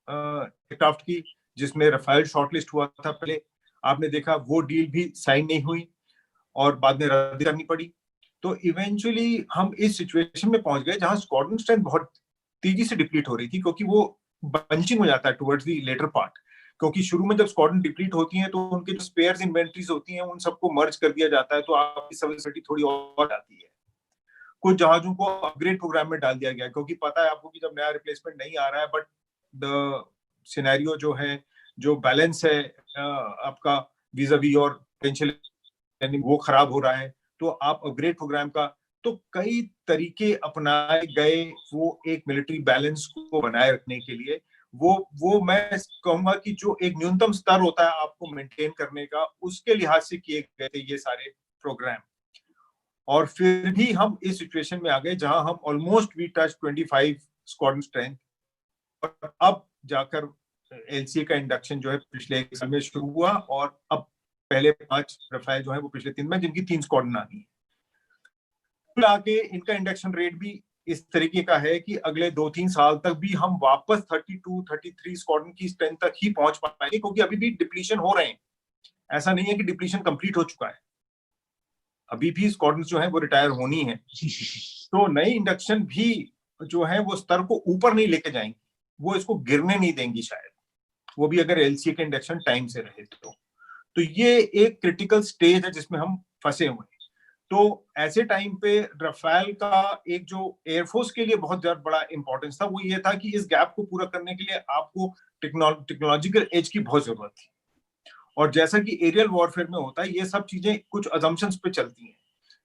एयरक्राफ्ट की, जिसमें रफाल शॉर्टलिस्ट हुआ था पहले। आपने देखा वो डील भी साइन नहीं हुई और बाद में रद्द करनी पड़ी। तो इवेंचुअली हम इस सिचुएशन में पहुंच गए जहां स्क्वाड्रन स्ट्रेंथ बहुत तेजी से डिप्लीट हो रही थी, क्योंकि वो बंचिंग हो जाता है टुवर्ड्स द लेटर पार्ट। क्योंकि शुरू में जब स्क्वाड्रन डिप्लीट होती है तो उनके जो स्पेयर्स इन्वेंट्रीज होती हैं उन सबको मर्ज कर दिया जाता है, तो आपकी सर्विसिबिलिटी थोड़ी और आती है। कुछ जहाजों को अपग्रेड प्रोग्राम में डाल दिया गया, क्योंकि पता है आपको कि जब नया रिप्लेसमेंट नहीं आ रहा है, बट द सिनेरियो जो है, जो बैलेंस है आपका वीज़ा-वी और पोटेंशियल वो खराब हो रहा है, तो आप अपग्रेड प्रोग्राम का, तो कई तरीके अपनाए गए वो एक मिलिट्री बैलेंस को बनाए रखने के लिए। वो मैं कहूंगा कि जो एक न्यूनतम स्तर होता है आपको मेंटेन करने का, उसके लिहाज से किए गए थे ये सारे प्रोग्राम। और फिर भी हम इस सिचुएशन में आ गए जहां हम almost we touch 25 squadron strength, और अब जाकर एलसीए का इंडक्शन जो है पिछले 1 साल में शुरू हुआ, और अब पहले 5 रफाल जो है वो पिछले 3 में, जिनकी 3 स्क्वाड्रन आ गई। आके इनका इंडक्शन रेट भी इस तरीके का है कि अगले 2-3 साल तक भी हम वापस 32-33 स्क्वाड्रन की स्ट्रेंथ तक ही पहुंच पाएंगे, क्योंकि अभी भी डिप्लीशन हो रहे हैं। ऐसा नहीं है कि डिप्लीशन कंप्लीट हो चुका है, अभी भी स्क्वाड्रन जो है वो रिटायर होनी है। तो नई इंडक्शन भी जो है वो स्तर को ऊपर नहीं लेके जाएंगी, वो इसको गिरने नहीं देंगी शायद, वो भी अगर एलसीए के इंडक्शन टाइम से रहे तो ये एक क्रिटिकल स्टेज है जिसमें हम फंसे हुए हैं। तो ऐसे टाइम पे रफाल का एक जो एयरफोर्स के लिए बहुत बड़ा इंपॉर्टेंस था, वो ये था कि इस गैप को पूरा करने के लिए आपको टेक्नोलॉजिकल एज की बहुत जरूरत थी। और जैसा कि एरियल वॉरफेयर में होता है, ये सब चीजें कुछ अजम्पशंस पे चलती हैं।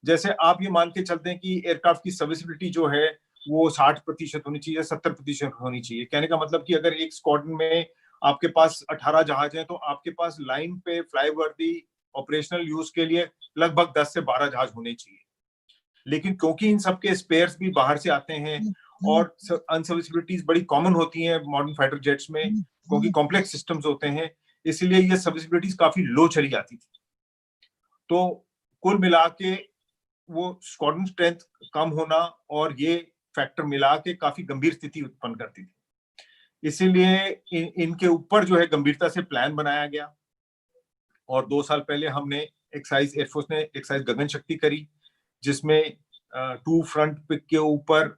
जैसे आप ये मान के चलते हैं कि एयरक्राफ्ट की सर्विसिबिलिटी जो है वो 60% होनी चाहिए, 70% होनी चाहिए। कहने का मतलब कि अगर एक स्क्वाड्रन में आपके पास 18 जहाज हैं, तो आपके पास लाइन पे फ्लाईवर्दी ऑपरेशनल यूज के लिए लगभग 10 से 12 जहाज होने चाहिए। लेकिन क्योंकि इन सबके स्पेयर्स भी बाहर से आते हैं और अनसर्विसिबिलिटीज बड़ी कॉमन होती हैं मॉडर्न फाइटर जेट्स में, क्योंकि कॉम्प्लेक्स सिस्टम्स होते हैं, इसलिए ये सर्विसिबिलिटीज काफी लो चली जाती थी। तो कुल मिला के वो स्क्वाड्रन स्ट्रेंथ कम होना और ये फैक्टर मिला के काफी गंभीर स्थिति उत्पन्न करती थी। इसीलिए इनके ऊपर जो है गंभीरता से प्लान बनाया गया, और 2 साल पहले हमने एक्साइज एयरफोर्स ने एक्साइज गगन शक्ति करी, जिसमें 2 फ्रंट के ऊपर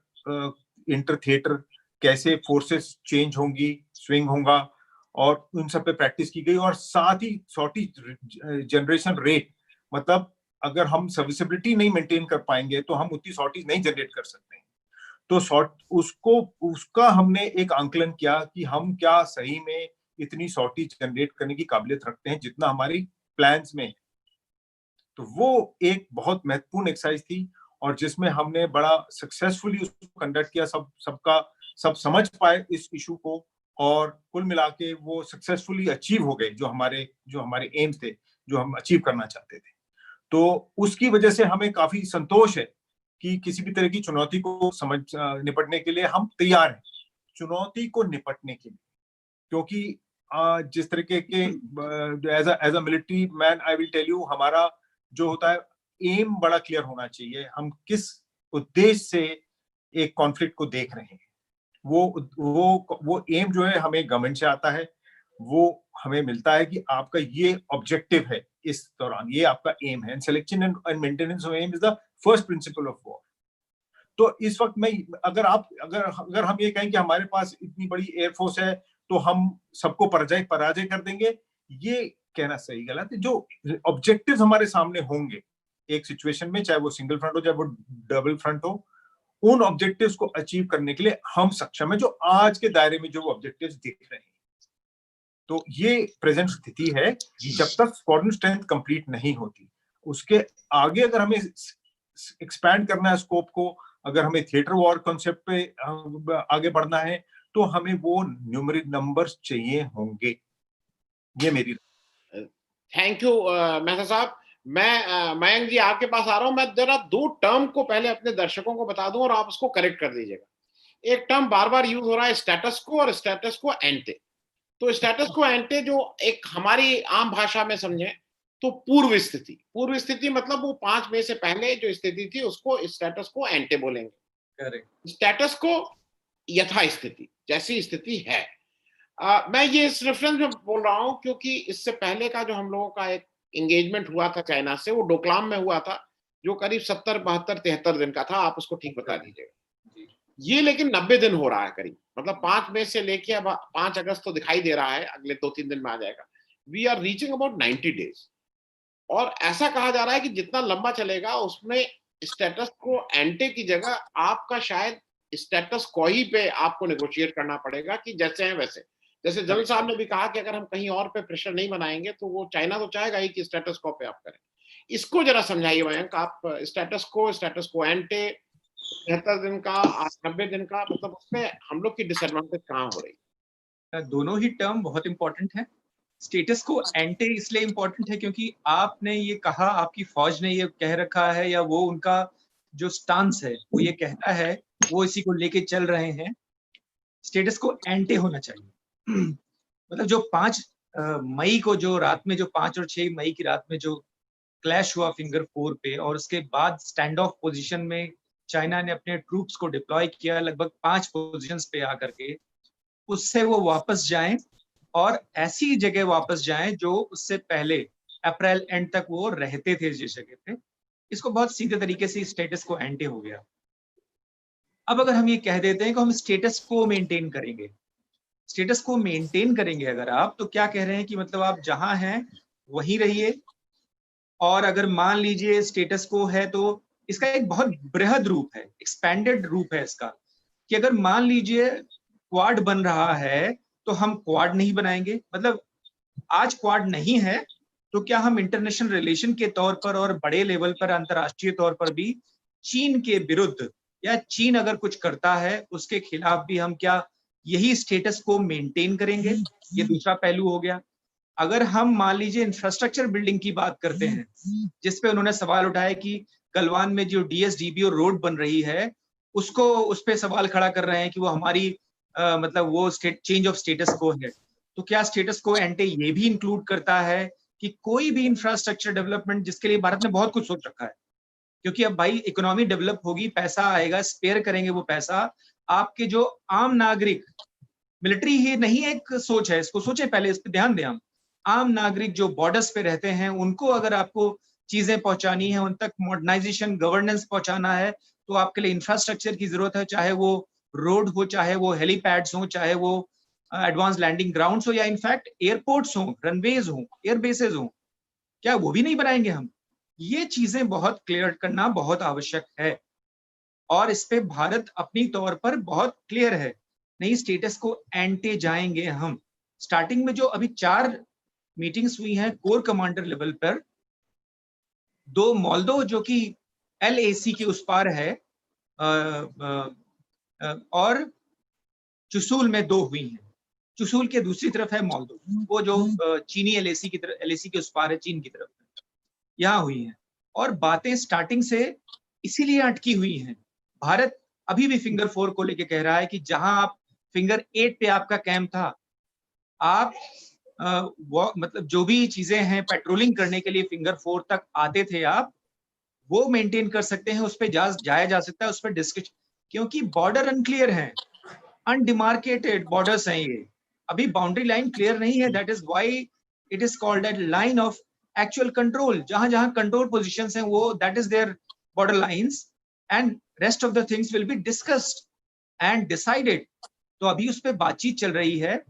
इंटर थिएटर कैसे फोर्सेस चेंज होंगी, स्विंग होगा, और उन सब पे प्रैक्टिस की गई। और साथ ही सॉर्टी जनरेशन रेट, मतलब अगर हम सर्विसिबिलिटी नहीं मेंटेन कर पाएंगे तो हम उतनी सॉर्टीज नहीं जनरेट कर सकते। तो उसका हमने एक आंकलन किया कि हम क्या सही में इतनी सॉर्टी जनरेट करने की काबिलियत रखते हैं जितना हमारी प्लान्स में है। तो वो एक बहुत महत्वपूर्ण एक्सरसाइज थी और जिसमें हमने बड़ा सक्सेसफुली उसको कंडक्ट किया, सब समझ पाए इस इशू को और कुल मिला के वो सक्सेसफुली अचीव हो गए जो हमारे एम्स थे, जो हम अचीव करना चाहते थे। तो उसकी वजह से हमें काफी संतोष है कि किसी भी तरह की चुनौती को निपटने के लिए हम तैयार हैं, चुनौती को निपटने के लिए। क्योंकि जिस तरीके के as a military man I will tell you, हमारा जो होता है एम बड़ा क्लियर होना चाहिए, हम किस उद्देश्य से एक कॉन्फ्लिक्ट को देख रहे हैं। वो एम जो है हमें गवर्नमेंट से आता है, वो हमें मिलता है कि आपका ये ऑब्जेक्टिव है इस दौरान, ये आपका एम है। Selection and maintenance of aim is the first principle of war. तो इस वक्त में अगर हम ये कहें कि हमारे पास इतनी बड़ी एयरफोर्स है तो हम सबको पराजय कर देंगे, ये कहना सही गलत है। जो ऑब्जेक्टिव्स हमारे सामने होंगे एक सिचुएशन में, चाहे वो सिंगल फ्रंट हो चाहे वो डबल फ्रंट हो, उन ऑब्जेक्टिव्स को अचीव करने के लिए हम सक्षम है, जो आज के दायरे में जो ऑब्जेक्टिव्स दिख रहे हैं। तो ये प्रेजेंट स्थिति है। जब तक फॉरेन स्ट्रेंथ कंप्लीट नहीं होती, उसके आगे अगर हमें एक्सपैंड करना है स्कोप को, अगर हमें थिएटर वॉर कॉन्सेप्ट पे आगे बढ़ना है, तो हमें वो न्यूमेरिक नंबर्स चाहिए होंगे। ये मेरी। थैंक यू मेहता साहब। मैं मयंक जी आपके पास आ रहा हूं। मैं जरा दो टर्म को पहले अपने दर्शकों को बता दूं और आप उसको करेक्ट कर दीजिएगा। एक टर्म बार बार यूज हो रहा है, स्टेटस को और स्टेटस को एंटे। तो स्टेटस को एंटे जो एक हमारी आम भाषा में समझे तो पूर्व स्थिति मतलब वो 5 मई से पहले जो स्थिति थी उसको स्टेटस को एंटे बोलेंगे। करेक्ट। स्टेटस को यथा स्थिति, जैसी स्थिति है। मैं ये इस रेफरेंस में बोल रहा हूं क्योंकि इससे पहले का जो हम लोगों का एक एंगेजमेंट हुआ था चाइना से, वो डोकलाम में हुआ था, जो करीब 70, 72, 73 दिन का था। आप उसको ठीक बता दीजिएगा। ये लेकिन 90 दिन हो रहा है करीब, मतलब 5 मई से लेके अब 5 अगस्त तो दिखाई दे रहा है, अगले 2-3 दिन में आ जाएगा। We are reaching about 90 days. और ऐसा कहा जा रहा है कि जितना लंबा चलेगा उसमें स्टेटस को एंटे की जगह आपका शायद स्टेटस को ही पे आपको नेगोशिएट करना पड़ेगा कि जैसे हैं वैसे। जैसे जल साहब ने भी कहा कि अगर हम कहीं और पे प्रेशर नहीं बनाएंगे तो वो चाइना तो चाहेगा ही कि स्टेटस को पे आप करें। इसको जरा समझाइए मयंक आप, स्टेटस को एंटे 73 दिन का, 90 दिन का, मतलब उसमें हम लोग की डिसएडवांटेज कहाँ हो रही है? दोनों ही टर्म बहुत इंपॉर्टेंट है। स्टेटस को एंटे इसलिए इंपॉर्टेंट है क्योंकि आपने ये कहा, आपकी फौज ने ये कह रखा है, या वो उनका जो स्टांस है वो ये कहता है, वो इसी को लेके चल रहे हैं। स्टेटस को एंटे होना चाहिए। मतलब जो 5 मई को जो रात में, जो 5 और 6 मई की रात में जो क्लैश हुआ फिंगर 4 पे, और उसके बाद स्टैंड ऑफ पोजीशन में चाइना ने अपने ट्रूप्स को डिप्लॉय किया लगभग 5 पोजीशंस पे आकर के, उससे वो वापस जाएं और ऐसी जगह वापस जाएं जो उससे पहले अप्रैल एंड तक वो रहते थे जिस जगह पे। इसको बहुत सीधे तरीके से स्टेटस को एंटे हो गया। अब अगर हम ये कह देते हैं कि हम स्टेटस को मेंटेन करेंगे, स्टेटस को मेंटेन करेंगे अगर आप, तो क्या कह रहे हैं कि मतलब आप जहां हैं वहीं रहिए। और अगर मान लीजिए स्टेटस को है तो इसका एक बहुत बृहद रूप है, एक्सपैंडेड रूप है इसका, कि अगर मान लीजिए क्वाड बन रहा है तो हम क्वाड नहीं बनाएंगे। मतलब आज क्वाड नहीं है तो क्या हम इंटरनेशनल रिलेशन के तौर पर और बड़े लेवल पर, अंतरराष्ट्रीय तौर पर भी चीन के विरुद्ध, या चीन अगर कुछ करता है उसके खिलाफ भी हम क्या यही स्टेटस को मेंटेन करेंगे? ये दूसरा पहलू हो गया। अगर हम मान लीजिए इंफ्रास्ट्रक्चर बिल्डिंग की बात करते हैं, जिसपे उन्होंने सवाल उठाया कि गलवान में जो डीएसडीबीओ रोड बन रही है उसको, उस पे सवाल खड़ा कर रहे हैं कि वो हमारी मतलब वो चेंज ऑफ स्टेटस को है। तो क्या स्टेटस को एंटे ये भी इंक्लूड करता है कि कोई भी इंफ्रास्ट्रक्चर डेवलपमेंट, जिसके लिए भारत ने बहुत कुछ सोच रखा है, क्योंकि अब भाई इकोनॉमी डेवलप होगी, पैसा आएगा, स्पेयर करेंगे वो पैसा, आपके जो आम नागरिक, मिलिट्री ही नहीं एक सोच है, इसको सोचे पहले, इस पर ध्यान दें हम। आम नागरिक जो बॉर्डर्स पे रहते हैं, उनको अगर आपको चीजें पहुंचानी है, उन तक मॉडर्नाइजेशन, गवर्नेंस पहुंचाना है, तो आपके लिए इंफ्रास्ट्रक्चर की जरूरत है, चाहे वो रोड हो, चाहे वो हेलीपैड्स हो, चाहे वो एडवांस लैंडिंग ग्राउंड्स हो, या इनफैक्ट एयरपोर्ट्स हो, रनवेज हो, एयर बेसेस हो। क्या वो भी नहीं बनाएंगे हम? ये चीजें बहुत क्लियर करना बहुत आवश्यक है, और इस पे भारत अपनी तौर पर बहुत क्लियर है। नहीं, स्टेटस को एंटे जाएंगे हम। स्टार्टिंग में जो अभी 4 मीटिंग्स हुई हैं कोर कमांडर लेवल पर, 2 मोल्दो जो कि LAC के उस पार है, और चुशूल में 2 हुई हैं। चुशूल के दूसरी तरफ है मोल्दो, वो जो चीनी LAC की तरफ, LAC के उस पार है, चीन की तरफ, यहाँ हुई हैं। और बातें स्टार्टिंग से इसीलिए अटकी हुई हैं। भारत अभी भी फिंगर 4 को लेके कह रहा है कि जहां आप फिंगर 8 पे आपका कैंप था, आप वो मतलब जो भी चीजें हैं पेट्रोलिंग करने के लिए फिंगर 4 तक आते थे आप, वो मेंटेन कर सकते हैं, उस पर जाया जा सकता है, उस पर डिस्कस, क्योंकि बॉर्डर अनक्लियर है, अनडिमार्केटेड बॉर्डर्स हैं ये, अभी बाउंड्री लाइन क्लियर नहीं है। That is why it is called at line of actual control. जहां जहां कंट्रोल पोजीशंस हैं वो that is their border lines, and rest of the things will be discussed and decided. तो अभी उस पर बातचीत चल रही है।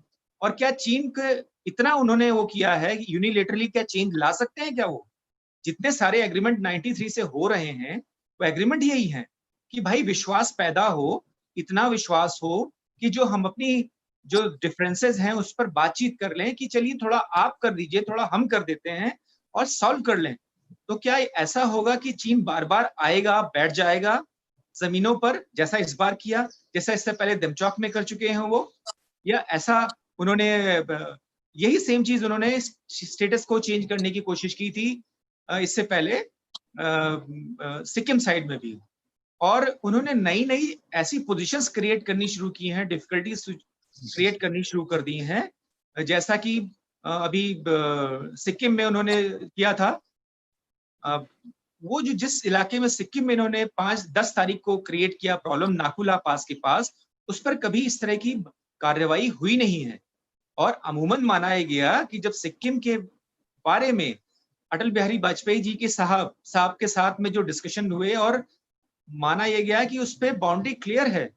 और क्या चीन के इतना उन्होंने वो किया है कि यूनिलेटरली क्या चेंज ला सकते हैं क्या? वो जितने सारे एग्रीमेंट 93 से हो रहे हैं वो एग्रीमेंट यही है कि भाई विश्वास पैदा हो, इतना विश्वास हो कि जो हम अपनी जो डिफरेंसेस हैं उस पर बातचीत कर लें कि चलिए थोड़ा आप कर दीजिए, थोड़ा हम कर देते हैं और सॉल्व कर लें। तो क्या ऐसा होगा कि चीन बार बार आएगा, बैठ जाएगा जमीनों पर, जैसा इस बार किया, जैसा इससे पहले दमचौक में कर चुके हैं वो, या ऐसा उन्होंने यही सेम चीज उन्होंने स्टेटस को चेंज करने की कोशिश की थी इससे पहले सिक्किम साइड में भी, और उन्होंने नई नई ऐसी पोजीशंस क्रिएट करनी शुरू की हैं, डिफिकल्टीज क्रिएट करनी शुरू कर दी हैं, जैसा कि अभी सिक्किम में उन्होंने किया था। वो जो जिस इलाके में सिक्किम में इन्होंने 5-10 तारीख को क्रिएट किया प्रॉब्लम नाकुला पास के पास, उस पर कभी इस तरह की कार्रवाई हुई नहीं है। और अमूमन माना गया कि जब सिक्किम के बारे में अटल बिहारी वाजपेयी जी के साहब के साथ में जो डिस्कशन हुए और माना यह गया कि उस पर बाउंड्री क्लियर है,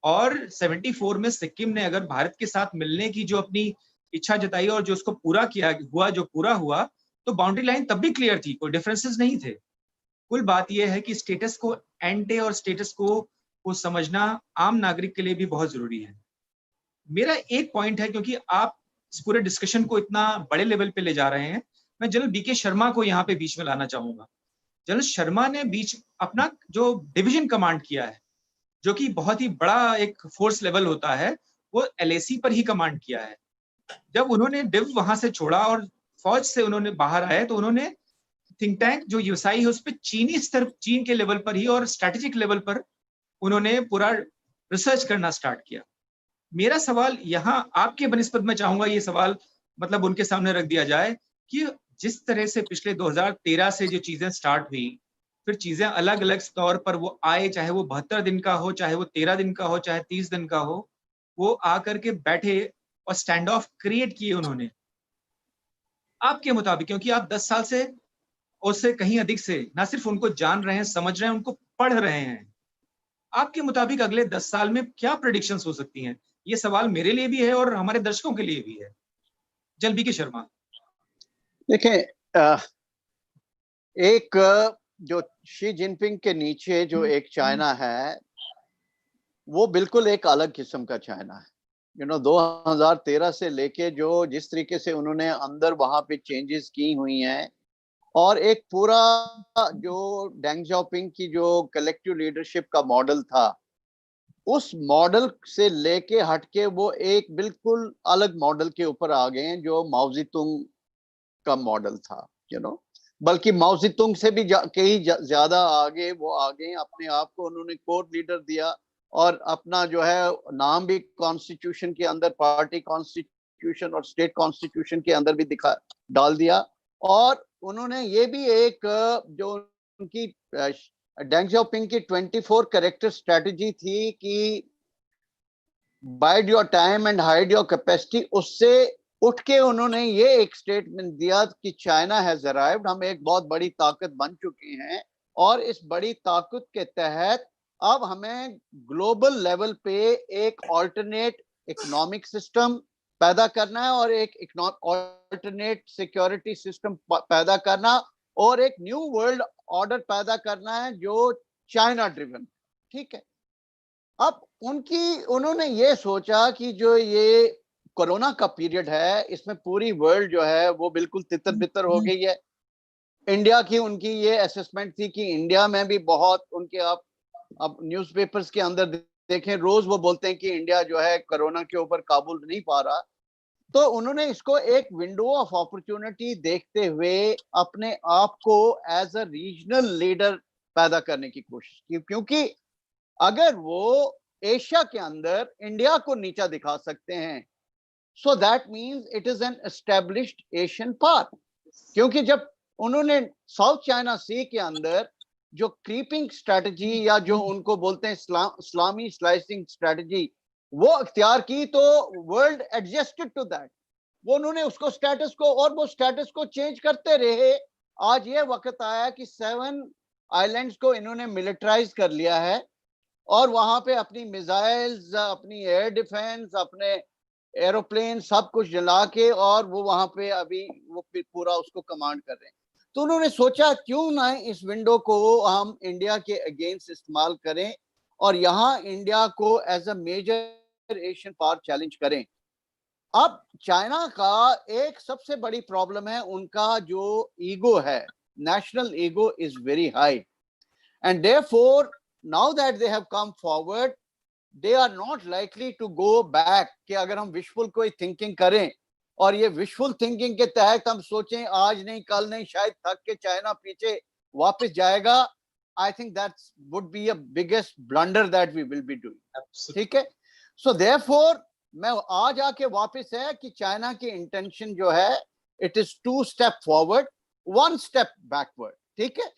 और 74 में सिक्किम ने अगर भारत के साथ मिलने की जो अपनी इच्छा जताई और जो उसको पूरा किया हुआ, जो पूरा हुआ, तो बाउंड्री लाइन तब भी क्लियर थी, कोई डिफरेंसेस नहीं थे। कुल बात यह है कि स्टेटस को एंटे और स्टेटस को समझना आम नागरिक के लिए भी बहुत जरूरी है। मेरा एक पॉइंट है, क्योंकि आप इस पूरे डिस्कशन को इतना बड़े लेवल पे ले जा रहे हैं, मैं जनरल BK शर्मा को यहाँ पे बीच में लाना चाहूंगा। जनरल शर्मा ने बीच अपना जो डिवीजन कमांड किया है, जो कि बहुत ही बड़ा एक फोर्स लेवल होता है, वो LAC पर ही कमांड किया है। जब उन्होंने डिव वहां से छोड़ा और फौज से उन्होंने बाहर आए, तो उन्होंने थिंक टैंक जो यूएसआई है उस पर चीनी स्तर, चीन के लेवल पर ही और स्ट्रेटेजिक लेवल पर उन्होंने पूरा रिसर्च करना स्टार्ट किया। मेरा सवाल यहाँ आपके बनिस्बत में चाहूंगा ये सवाल मतलब उनके सामने रख दिया जाए कि जिस तरह से पिछले 2013 से जो चीजें स्टार्ट हुई, फिर चीजें अलग अलग तौर पर वो आए, चाहे वो 72 दिन का हो, चाहे वो 13 दिन का हो, चाहे 30 दिन का हो, वो आकर के बैठे और स्टैंड ऑफ क्रिएट किए उन्होंने। आपके मुताबिक, क्योंकि आप 10 साल से उससे कहीं अधिक से ना सिर्फ उनको जान रहे हैं, समझ रहे हैं, उनको पढ़ रहे हैं, आपके मुताबिक अगले 10 साल में क्या प्रेडिक्शंस हो सकती हैं? ये सवाल मेरे लिए भी है और हमारे दर्शकों के लिए भी है। General BK Sharma. देखिए, एक जो शी जिनपिंग के नीचे जो एक चाइना है, वो बिल्कुल एक अलग किस्म का चाइना है। 2013 से लेके जो जिस तरीके से उन्होंने अंदर वहां पे चेंजेस की हुई हैं, और एक पूरा जो डेंग जाओपिंग की जो कलेक्टिव लीडरशिप का मॉडल था, उस मॉडल से लेके हटके वो एक बिल्कुल अलग मॉडल के ऊपर आ गए हैं, जो माओ ज़ेडुंग का मॉडल था। बल्कि माओ ज़ेडुंग से भी कहीं ज्यादा आगे वो आ गए। अपने आप को उन्होंने कोर लीडर दिया और अपना जो है नाम भी कॉन्स्टिट्यूशन के अंदर, पार्टी कॉन्स्टिट्यूशन और स्टेट कॉन्स्टिट्यूशन के अंदर भी डाल दिया। और उन्होंने ये भी एक जो उनकी डेंग जाओपिंग की 24 कैरेक्टर स्ट्रेटजी थी कि wide your time and hide your capacity, उससे उठ के उन्होंने ये एक स्टेटमेंट दिया कि चाइना हैज अराइव्ड, हम एक बहुत बड़ी ताकत बन चुके हैं, और इस बड़ी ताकत के तहत अब हमें ग्लोबल लेवल पे एक ऑल्टरनेट इकोनॉमिक सिस्टम पैदा करना है, और एक ऑल्टरनेट सिक्योरिटी सिस्टम पैदा करना, और एक न्यू वर्ल्ड ऑर्डर पैदा करना है जो चाइना ड्रिवन। ठीक है, अब उन्होंने ये सोचा कि जो ये कोरोना का पीरियड है, इसमें पूरी वर्ल्ड जो है वो बिल्कुल तितर बितर हो गई है। इंडिया की उनकी ये असेसमेंट थी कि इंडिया में भी बहुत उनके, आप अब न्यूज़पेपर्स के अंदर देखें, रोज वो बोलते हैं कि इंडिया जो है कोरोना के ऊपर काबू नहीं पा रहा। तो उन्होंने इसको एक विंडो ऑफ अपॉर्चुनिटी देखते हुए अपने आप को एज अ रीजनल लीडर पैदा करने की कोशिश की, क्योंकि अगर वो एशिया के अंदर इंडिया को नीचा दिखा सकते हैं, so that means it is an established Asian power. क्योंकि जब उन्होंने साउथ चाइना सी के अंदर जो क्रीपिंग स्ट्रेटजी या जो उनको बोलते हैं इस्लामी स्लाइसिंग स्ट्रेटजी वो अख्तियार की, तो वर्ल्ड एडजस्टेड टू दैट। वो उन्होंने उसको स्टेटस को, और वो स्टेटस को चेंज करते रहे। आज ये वक्त आया कि 7 आइलैंड्स को इन्होंने मिलिटराइज कर लिया है और वहां पे अपनी मिसाइल्स, अपनी एयर डिफेंस, अपने एरोप्लेन सब कुछ जला के, और वो वहां पे अभी वो पूरा उसको कमांड कर रहे हैं। तो उन्होंने सोचा क्यों ना इस विंडो को हम इंडिया के अगेंस्ट इस्तेमाल करें और यहाँ इंडिया को as a major Asian power challenge करें। अब चाइना का एक सबसे बड़ी प्रॉब्लम है, उनका जो ईगो है, national ego is very high, and therefore now that they have come forward, they are not likely to go back कि अगर हम विशफुल कोई थिंकिंग करें और ये विशफुल थिंकिंग के तहत हम सोचें आज नहीं कल नहीं शायद थक के चाइना पीछे वापस जाएगा, I think that would be a biggest blunder that we will be doing. ठीक है, so therefore मैं आज आके वापस है कि चाइना की इंटेंशन जो है it is 2 step forward 1 step backward। ठीक है,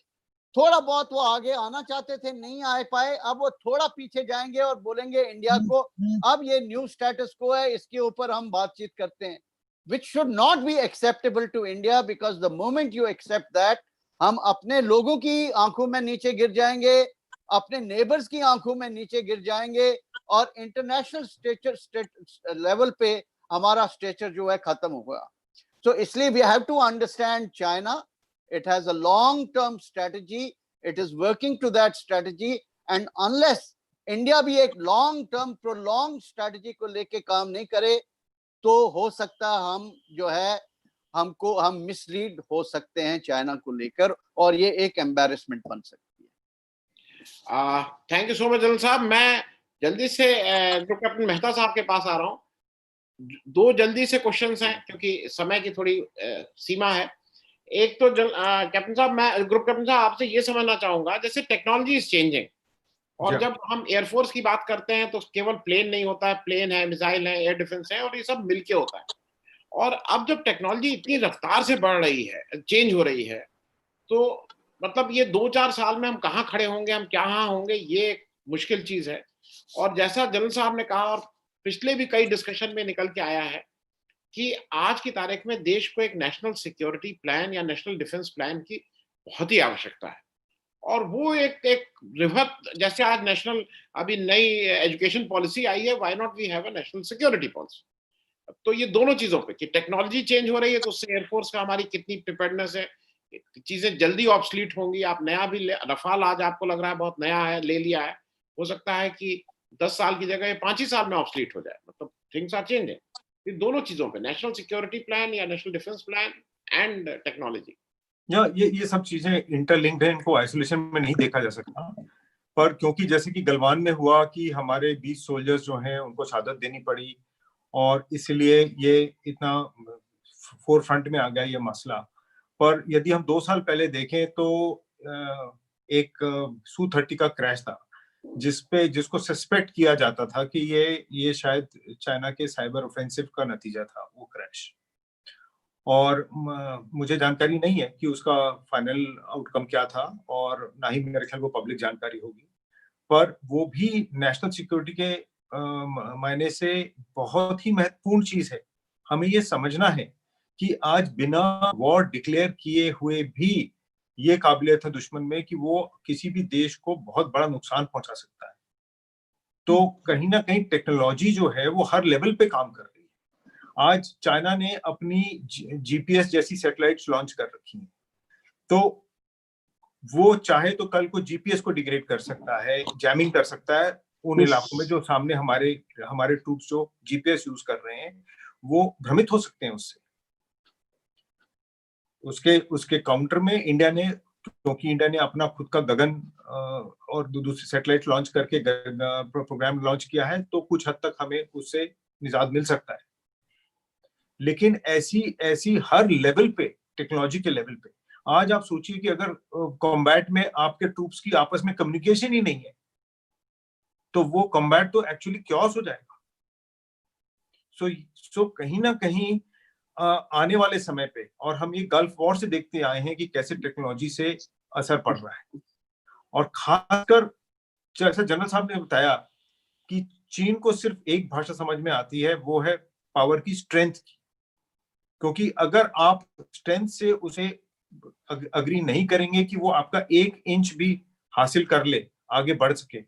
थोड़ा बहुत वो आगे आना चाहते थे, नहीं आ पाए, अब वो थोड़ा पीछे जाएंगे और बोलेंगे इंडिया को अब ये न्यू स्टेटस को है, इसके ऊपर हम बातचीत करते हैं, which should not be acceptable to India, because the moment you accept that, हम अपने लोगों की आंखों में नीचे गिर जाएंगे, अपने नेबर्स की आंखों में नीचे गिर जाएंगे और इंटरनेशनल स्टेचर लेवल पे हमारा स्टेचर जो है खत्म होगा। तो इसलिए we have to understand China. It has a long-term strategy. It is working to that strategy. And unless India भी एक long-term prolonged strategy को लेके काम नहीं करे, तो हो सकता हम जो है हम मिसलीड हो सकते हैं चाइना को लेकर, और ये एक एम्बैरेसमेंट बन सकती है। Thank you so much general साहब। मैं जल्दी से ग्रुप कैप्टन मेहता साहब के पास आ रहा हूँ। 2 जल्दी से क्वेश्चंस हैं क्योंकि समय की थोड़ी सीमा है। एक तो कैप्टन साहब, मैं ग्रुप कैप्टन साहब आपसे ये समझना चाहूंगा, जैसे टेक्नोलॉजी इज चेंजिंग और जब हम एयरफोर्स की बात करते हैं तो केवल प्लेन नहीं होता है, प्लेन है, मिसाइल है, एयर डिफेंस है, और ये सब मिलके होता है। और अब जब टेक्नोलॉजी इतनी रफ्तार से बढ़ रही है, चेंज हो रही है, तो मतलब ये 2-4 साल में हम कहाँ खड़े होंगे, हम क्या होंगे, ये एक मुश्किल चीज है। और जैसा जनरल साहब ने कहा और पिछले भी कई डिस्कशन में निकल के आया है कि आज की तारीख में देश को एक नेशनल सिक्योरिटी प्लान या नेशनल डिफेंस प्लान की बहुत ही आवश्यकता है। और वो एक रिवर्स, जैसे आज नेशनल अभी नई एजुकेशन पॉलिसी आई है, why not we have a national security policy. तो ये दोनों चीजों पे कि टेक्नोलॉजी चेंज हो रही है तो उससे एयरफोर्स का हमारी कितनी प्रिपेयर्डनेस है, चीजें जल्दी ऑब्सलीट होंगी। आप नया भी रफाल आज आपको लग रहा है बहुत नया है, ले लिया है, हो सकता है कि 10 साल की जगह 5 ही साल में ऑब्सलीट हो जाए। मतलब थिंग्स आर चेंजिंग। दोनों चीजों पे, नेशनल सिक्योरिटी प्लान या national defence plan and technology, ये सब चीजें इंटरलिंक्ड है, इनको आइसोलेशन में नहीं देखा जा सकता। पर क्योंकि जैसे कि गलवान में हुआ कि हमारे 20 सोल्जर्स जो हैं उनको शहादत देनी पड़ी और इसलिए ये इतना फोर फ्रंट में आ गया ये मसला। पर यदि हम 2 साल पहले देखें तो एक Su-30 का क्रैश था जिसको सस्पेक्ट किया जाता था कि ये शायद चाइना के साइबर ऑफेंसिव का नतीजा था वो क्रैश। और मुझे जानकारी नहीं है कि उसका फाइनल आउटकम क्या था और ना ही मेरे ख्याल को पब्लिक जानकारी होगी, पर वो भी नेशनल सिक्योरिटी के मायने से बहुत ही महत्वपूर्ण चीज है। हमें ये समझना है कि आज बिना वॉर डिक्लेयर किए हुए भी ये काबिलियत है दुश्मन में कि वो किसी भी देश को बहुत बड़ा नुकसान पहुंचा सकता है। तो कहीं ना कहीं टेक्नोलॉजी जो है वो हर लेवल पे काम कर रही है। आज चाइना ने अपनी जीपीएस जैसी सैटेलाइट्स लॉन्च कर रखी हैं, तो वो चाहे तो कल को जीपीएस को डिग्रेड कर सकता है, जैमिंग कर सकता है उन इलाकों में जो सामने हमारे ट्रूप्स जो जीपीएस यूज कर रहे हैं वो भ्रमित हो सकते हैं उससे। उसके काउंटर में इंडिया ने, क्योंकि इंडिया ने अपना खुद का गगन और दूसरी सैटेलाइट लॉन्च करके प्रोग्राम लॉन्च किया है, तो कुछ हद तक हमें उससे निजात मिल सकता है। लेकिन ऐसी हर लेवल पे, टेक्नोलॉजी के लेवल पे, आज आप सोचिए कि अगर कॉम्बैट में आपके ट्रूप्स की आपस में कम्युनिकेशन ही नहीं है, तो वो कॉम्बैट तो एक्चुअली क्योस हो जाएगा। सो कहीं ना कहीं आने वाले समय पे, और हम ये गल्फ वॉर से देखते आए हैं कि कैसे टेक्नोलॉजी से असर पड़ रहा है, और खासकर जैसे जनरल साहब ने बताया कि चीन को सिर्फ एक भाषा समझ में आती है, वो है पावर की, स्ट्रेंथ की। क्योंकि अगर आप स्ट्रेंथ से उसे अग्री नहीं करेंगे कि वो आपका 1 इंच भी हासिल कर ले, आगे बढ़ सके,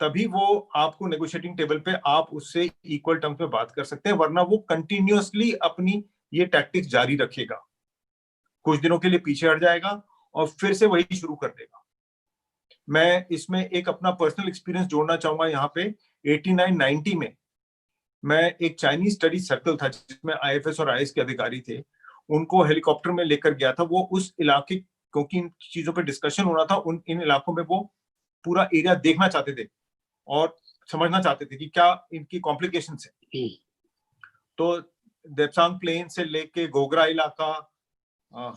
तभी वो आपको नेगोशिएटिंग टेबल पे आप उससे इक्वल टर्म्स पे बात कर सकते हैं, वरना वो कंटिन्यूअसली अपनी ये टैक्टिक्स जारी रखेगा, कुछ दिनों के लिए पीछे हट जाएगा और फिर से वही शुरू कर देगा। मैं इसमें एक अपना पर्सनल एक्सपीरियंस जोड़ना चाहूंगा यहाँ पे। 89-90 में मैं एक चाइनीज स्टडी सर्कल था जिसमें IFS और IS के अधिकारी थे, उनको हेलीकॉप्टर में लेकर गया था। वो उस इलाके, क्योंकि इन चीजों पे डिस्कशन होना था, इन इलाकों में वो पूरा एरिया देखना चाहते थे और समझना चाहते थे कि क्या इनकी कॉम्प्लिकेशन है। तो देप्सांग प्लेन से लेके गोगरा इलाका,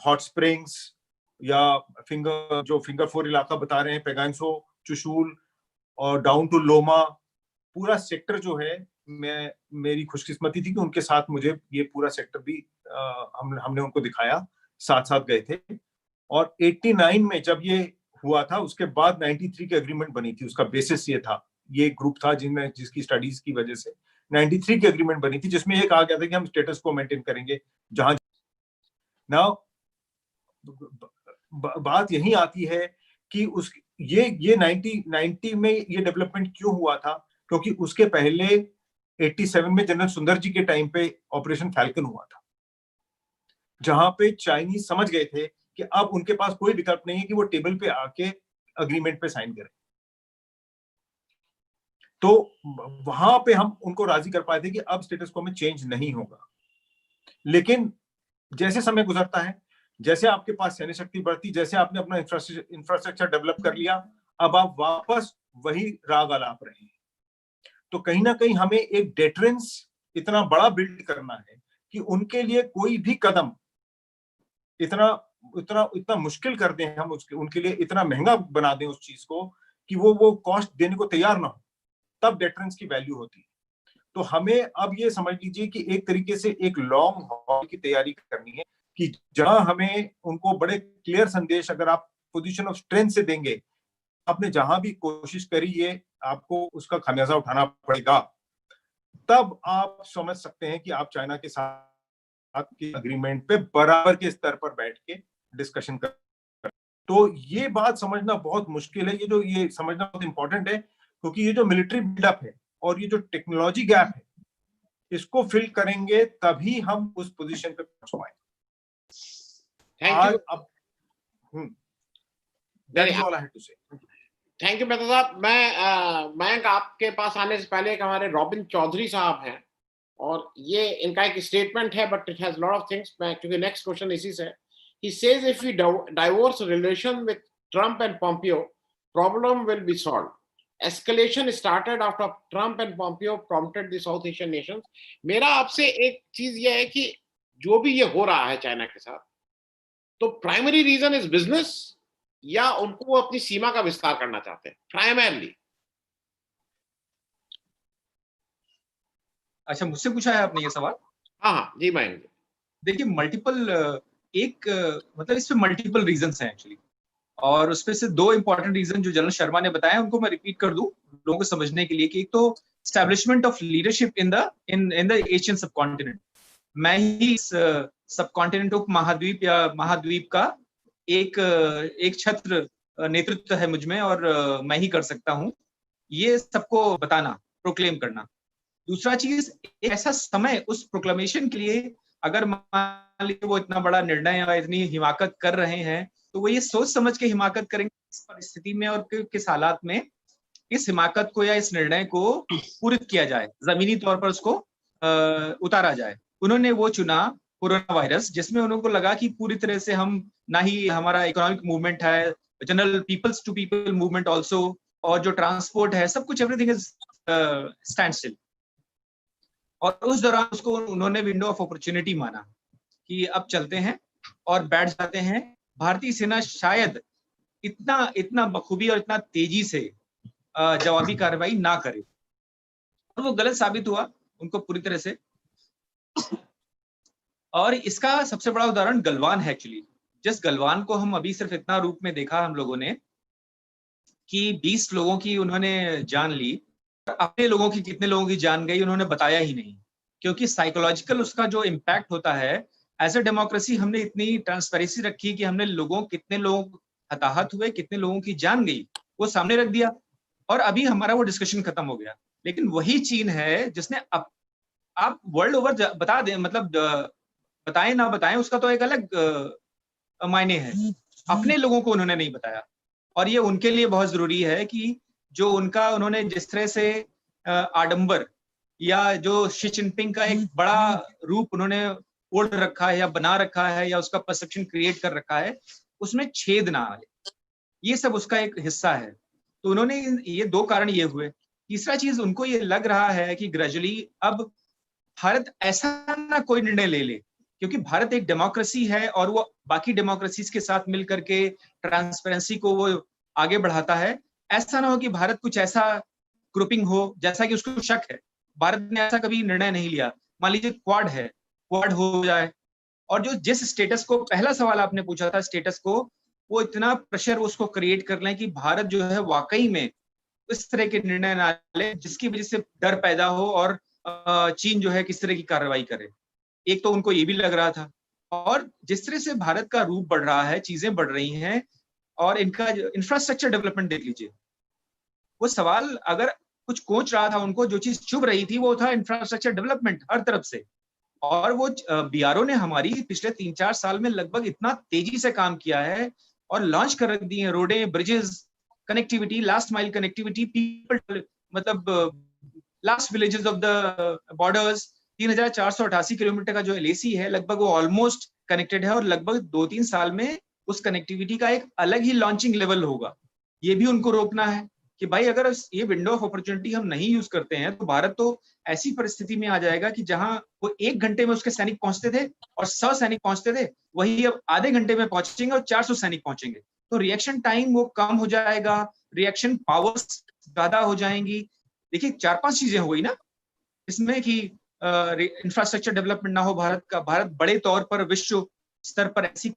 हॉट स्प्रिंग्स, या फिंगर 4 इलाका बता रहे हैं, पेगांगसो, चुशूल और डाउन टू लोमा, पूरा सेक्टर जो है, मेरी खुशकिस्मती थी कि उनके साथ मुझे ये पूरा सेक्टर भी हमने उनको दिखाया, साथ साथ गए थे। और 89 में जब ये हुआ था, उसके बाद 93 की एग्रीमेंट बनी थी। उसका बेसिस ये था, ये ग्रुप था जिसकी स्टडीज की वजह से 93 की एग्रीमेंट बनी थी, जिसमें ये कहा गया था कि हम स्टेटस को मेंटेन करेंगे। जहां नाउ बात यही आती है कि ये 90 में ये डेवलपमेंट क्यों हुआ था, क्योंकि उसके पहले 87 में जनरल सुंदर जी के टाइम पे ऑपरेशन फैल्कन हुआ था, जहां पे चाइनीज समझ गए थे कि अब उनके पास कोई विकल्प नहीं है कि वो टेबल पे आके अग्रीमेंट पे साइन करें। तो वहां पे हम उनको राजी कर पाए थे कि अब स्टेटस को में चेंज नहीं होगा। लेकिन जैसे समय गुजरता है, जैसे आपके पास सैन्य शक्ति बढ़ती, जैसे आपने अपना इंफ्रास्ट्रक्चर डेवलप कर लिया, अब आप वापस वही राग आलाप रहे हैं। तो कहीं ना कहीं हमें एक डेटरेंस इतना बड़ा बिल्ड करना है कि उनके लिए कोई भी कदम इतना मुश्किल कर दें, हम उनके लिए इतना महंगा बना दें उस चीज को कि वो कॉस्ट देने को तैयार ना हो, तब डेटरेंस की वैल्यू होती है। तो हमें अब ये समझ लीजिए कि एक तरीके से एक लॉन्ग हॉल की तैयारी करनी है, कि जहां हमें उनको बड़े क्लियर संदेश, अगर आप पोजीशन ऑफ स्ट्रेंथ से देंगे, आपने जहां भी कोशिश करी है आपको उसका खामियाजा उठाना पड़ेगा, तब आप समझ सकते हैं कि आप चाइना के साथ की एग्रीमेंट पे बराबर के स्तर पर बैठ के डिस्कशन कर। तो ये बात समझना बहुत मुश्किल है, ये समझना बहुत इंपॉर्टेंट है, क्योंकि ये जो मिलिट्री बिल्डअप है और ये जो टेक्नोलॉजी गैप है, इसको फिल करेंगे तभी हम उस पोजीशन पे पहुंच पाएंगे। थैंक यू मेहता साहब। मैं आपके पास आने से पहले एक हमारे रॉबिन चौधरी साहब हैं, और ये इनका एक स्टेटमेंट है, but it has lot of things. मैं क्योंकि नेक्स्ट क्वेश्चन इसी से, he says if we divorce relation with Trump and Pompeo, problem will be solved. Escalation started after Trump and Pompeo prompted the South Asian nations. मेरा आपसे एक चीज ये है कि जो भी ये हो रहा है चाइना के साथ, तो प्राइमरी रीजन इज बिजनेस, या उनको वो अपनी सीमा का विस्तार करना चाहते हैं प्राइमरली? अच्छा, मुझसे पूछा है आपने ये सवाल? हाँ जी महेंद्र। देखिए, मतलब इसमें मल्टीपल रीजंस हैं एक्चुअली, और उसमें से 2 इंपॉर्टेंट रीजन जो जनरल शर्मा ने बताया उनको मैं रिपीट कर दूं लोगों को समझने के लिए, कि एक तो establishment of leadership in the Asian subcontinent. मैं ही इस सबकॉन्टिनेंट उपमहाद्वीप या महाद्वीप का एक छत्र नेतृत्व है मुझ में, और मैं ही कर सकता हूं ये सबको बताना, प्रोक्लेम करना। दूसरा चीज, ऐसा समय उस प्रोक्लेमेशन के लिए, अगर मान लीजिए वो इतना बड़ा निर्णय या इतनी हिमाकत कर रहे हैं, तो वो ये सोच समझ के हिमाकत करेंगे इस परिस्थिति में और किस हालात में इस हिमाकत को या इस निर्णय को पूरित किया जाए, जमीनी तौर पर उसको उतारा जाए। उन्होंने वो चुना कोरोना वायरस, जिसमें उनको लगा कि पूरी तरह से हम ना ही हमारा इकोनॉमिक मूवमेंट है, general peoples to people movement also, और जो ट्रांसपोर्ट है, सब कुछ एवरीथिंग इज स्टैंड स्टिल। और उस दौरान उसको उन्होंने विंडो ऑफ अपॉर्चुनिटी माना कि अब चलते हैं और बैठ जाते हैं। भारतीय सेना शायद इतना बखूबी और इतना तेजी से जवाबी कार्रवाई ना करे, और वो गलत साबित हुआ उनको पूरी तरह से। और इसका सबसे बड़ा उदाहरण गलवान है एक्चुअली। जिस गलवान को हम अभी सिर्फ इतना रूप में देखा हम लोगों ने कि 20 लोगों की उन्होंने जान ली, अपने लोगों की कितने लोगों की जान गई उन्होंने बताया ही नहीं, क्योंकि साइकोलॉजिकल उसका जो इम्पैक्ट होता है, एज अ डेमोक्रेसी हमने इतनी ट्रांसपेरेंसी रखी कि हमने कितने लोग हताहत हुए, कितने लोगों की जान गई, वो सामने रख दिया, और अभी हमारा वो डिस्कशन खत्म हो गया। लेकिन वही चीन है जिसने आप वर्ल्ड ओवर बता दें, मतलब बताएं ना बताएं, उसका तो एक अलग मायने है। अपने लोगों को उन्होंने नहीं बताया, और ये उनके लिए बहुत जरूरी है कि जो उन्होंने जिस तरह से आडंबर या जो शी जिनपिंग का एक बड़ा रूप उन्होंने ओढ़ रखा है या बना रखा है या उसका परसेप्शन क्रिएट कर रखा है, उसमें छेद ना आए, ये सब उसका एक हिस्सा है। तो उन्होंने ये 2 कारण ये हुए। तीसरा चीज, उनको ये लग रहा है कि ग्रेजुअली अब भारत ऐसा ना कोई निर्णय ले ले, क्योंकि भारत एक डेमोक्रेसी है और वो बाकी डेमोक्रेसीज के साथ मिल करके ट्रांसपेरेंसी को वो आगे बढ़ाता है। ऐसा ना हो कि भारत कुछ ऐसा ग्रुपिंग हो जैसा कि उसको शक है। भारत ने ऐसा कभी निर्णय नहीं लिया। मान लीजिए क्वाड हो जाए, और जो जिस स्टेटस को, पहला सवाल आपने पूछा था स्टेटस को, वो इतना प्रेशर उसको क्रिएट कर लें कि भारत जो है वाकई में इस तरह के निर्णय ना ले जिसकी वजह से डर पैदा हो और चीन जो है किस तरह की कार्रवाई करे। एक तो उनको ये भी लग रहा था, और जिस तरह से भारत का रूप बढ़ रहा है, चीजें बढ़ रही हैं, और इनका इंफ्रास्ट्रक्चर डेवलपमेंट देख लीजिए। वो सवाल अगर कुछ कोच रहा था उनको, जो चीज चुभ रही थी वो था इंफ्रास्ट्रक्चर डेवलपमेंट हर तरफ से। और वो बीआरओ ने हमारी पिछले 3-4 साल में लगभग इतना तेजी से काम किया है और लॉन्च कर रख दी है रोडें, bridges, connectivity, last mile connectivity, people, मतलब last villages of the borders. 3488 kilometre का जो एलएसी है, लगभग वो ऑलमोस्ट कनेक्टेड है, और लगभग 2-3 साल में उस कनेक्टिविटी का एक अलग ही लॉन्चिंग लेवल होगा। ये भी उनको रोकना है कि भाई अगर ये विंडो ऑफ अपॉर्चुनिटी हम नहीं यूज करते हैं तो भारत तो ऐसी परिस्थिति में आ जाएगा कि जहां वो 1 घंटे में उसके सैनिक पहुंचते थे और 100 सैनिक पहुंचते थे, वही अब आधे घंटे में पहुंचेंगे और 400 सैनिक पहुंचेंगे। तो रिएक्शन टाइम वो कम हो जाएगा, रिएक्शन पावर्स ज्यादा हो जाएंगी। देखिए 4-5 चीजें हो गई ना इसमें कि इंफ्रास्ट्रक्चर डेवलपमेंट ना हो भारत का, भारत बड़े तौर पर विश्व स्तर पर ऐसी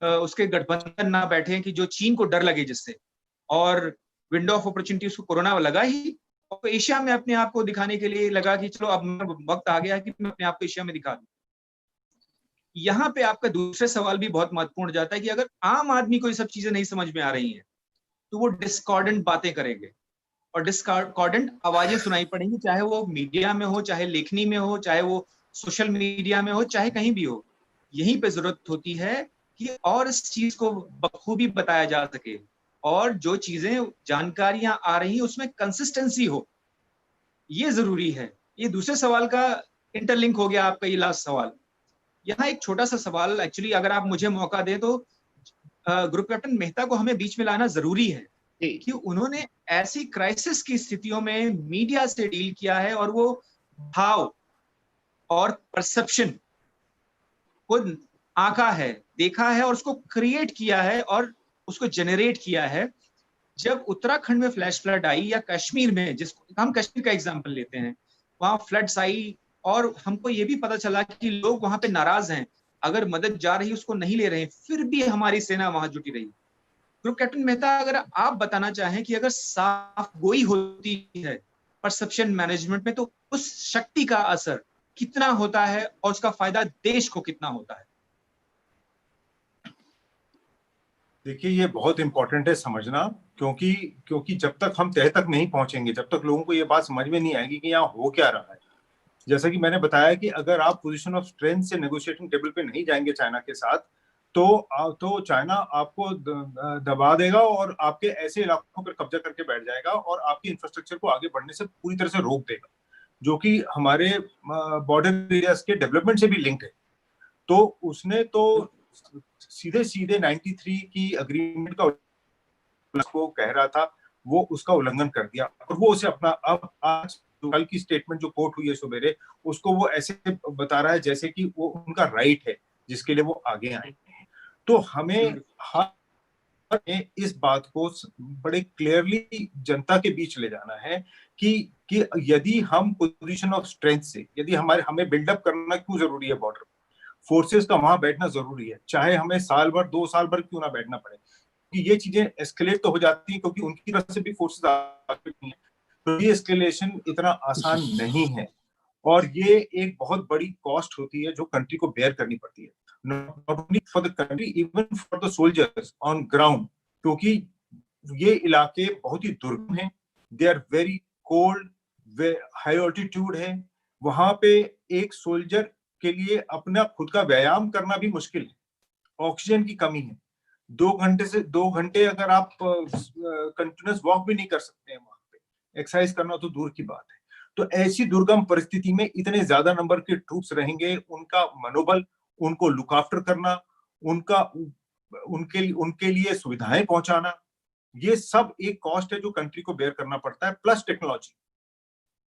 उसके गठबंधन ना बैठे कि जो चीन को डर लगे जिससे, और विंडो ऑफ अपॉर्चुनिटी उसको कोरोना लगा ही, और एशिया में अपने आप को दिखाने के लिए लगा कि चलो अब वक्त आ गया कि मैं अपने आप को एशिया में दिखा दूं। यहाँ पे आपका दूसरे सवाल भी बहुत महत्वपूर्ण जाता है कि अगर आम आदमी को ये सब चीजें नहीं समझ में आ रही हैं तो वो डिस्कॉर्डेंट बातें करेंगे और डिस्कॉर्डेंट आवाजें सुनाई पड़ेंगी, चाहे वो मीडिया में हो, चाहे लेखनी में हो, चाहे वो सोशल मीडिया में हो, चाहे कहीं भी हो। यहीं पे जरूरत होती है कि और इस चीज को बखूबी बताया जा सके, और जो चीजें जानकारियां आ रही हैं उसमें कंसिस्टेंसी हो, ये जरूरी है। ये दूसरे सवाल का इंटरलिंक हो गया आपका ये लास्ट सवाल। यहाँ एक छोटा सा सवाल, एक्चुअली अगर आप मुझे मौका दें तो ग्रुप कैप्टन मेहता को हमें बीच में लाना जरूरी है कि उन्होंने ऐसी क्राइसिस की स्थितियों में मीडिया से डील किया है और वो भाव और परसेप्शन को आंका है, देखा है और उसको क्रिएट किया है और उसको जेनरेट किया है। जब उत्तराखंड में फ्लैश फ्लड आई या कश्मीर में, जिसको हम कश्मीर का एग्जांपल लेते हैं, वहां फ्लड्स आई और हमको ये भी पता चला कि लोग वहां पे नाराज हैं, अगर मदद जा रही उसको नहीं ले रहे, फिर भी हमारी सेना वहां जुटी रही। ग्रुप कैप्टन मेहता, अगर आप बताना चाहें कि अगर साफ गोई होती है परसेप्शन मैनेजमेंट में तो उस शक्ति का असर कितना होता है और उसका फायदा देश को कितना होता है? देखिए ये बहुत इंपॉर्टेंट है समझना, क्योंकि जब तक हम तह तक नहीं पहुंचेंगे, जब तक लोगों को ये बात समझ में नहीं आएगी कि यहाँ हो क्या रहा है। जैसा कि मैंने बताया कि अगर आप पोजीशन ऑफ स्ट्रेंथ से नेगोशिएटिंग टेबल पे नहीं जाएंगे चाइना के साथ, तो चाइना आपको दबा देगा और आपके ऐसे इलाकों पर कब्जा करके बैठ जाएगा और आपके इंफ्रास्ट्रक्चर को आगे बढ़ने से पूरी तरह से रोक देगा। जो कि हमारे बॉर्डर एरियाज के डेवलपमेंट से भी लिंक्ड है। तो उसने तो सीधे सीधे 93 की अग्रीमेंट का को कह रहा था, वो उसका उल्लंघन कर दिया और वो उसे अपना अब आज कल की स्टेटमेंट जो कोर्ट हुई है सवेरे, उसको वो ऐसे बता रहा है जैसे कि वो उनका राइट है जिसके लिए वो आगे आए। तो हमें इस बात को बड़े क्लियरली जनता के बीच ले जाना है कि यदि हम पोजीशन ऑफ स्ट्रेंथ से, यदि हमें बिल्डअप करना क्यों जरूरी है, बॉर्डर फोर्सेस का वहां बैठना जरूरी है, चाहे हमें साल भर 2 साल भर क्यों ना बैठना पड़े, कि ये चीजें एस्केलेट तो हो जाती हैं क्योंकि उनकी तरफ से भी फोर्सेस आगे नहीं है, तो ये एस्केलेशन इतना आसान नहीं है और ये एक बहुत बड़ी कॉस्ट होती है जो कंट्री को बेयर करनी पड़ती है, not only for the country, even for the soldiers on ground, क्योंकि ये इलाके बहुत ही दुर्गम हैं, they are very cold, high altitude है, वहां पे एक सोल्जर के लिए अपना खुद का व्यायाम करना भी मुश्किल है, ऑक्सीजन की कमी है, 2 घंटे अगर आप कंटिन्यूस वॉक भी नहीं कर सकते हैं वहां पे, एक्सरसाइज करना तो दूर की बात है। तो ऐसी दुर्गम परिस्थिति में इतने ज्यादा नंबर के ट्रूप्स रहेंगे, उनका मनोबल, उनको लुक आफ्टर करना, उनका उनके लिए सुविधाएं पहुंचाना, ये सब एक कॉस्ट है जो कंट्री को बेयर करना पड़ता है, प्लस टेक्नोलॉजी।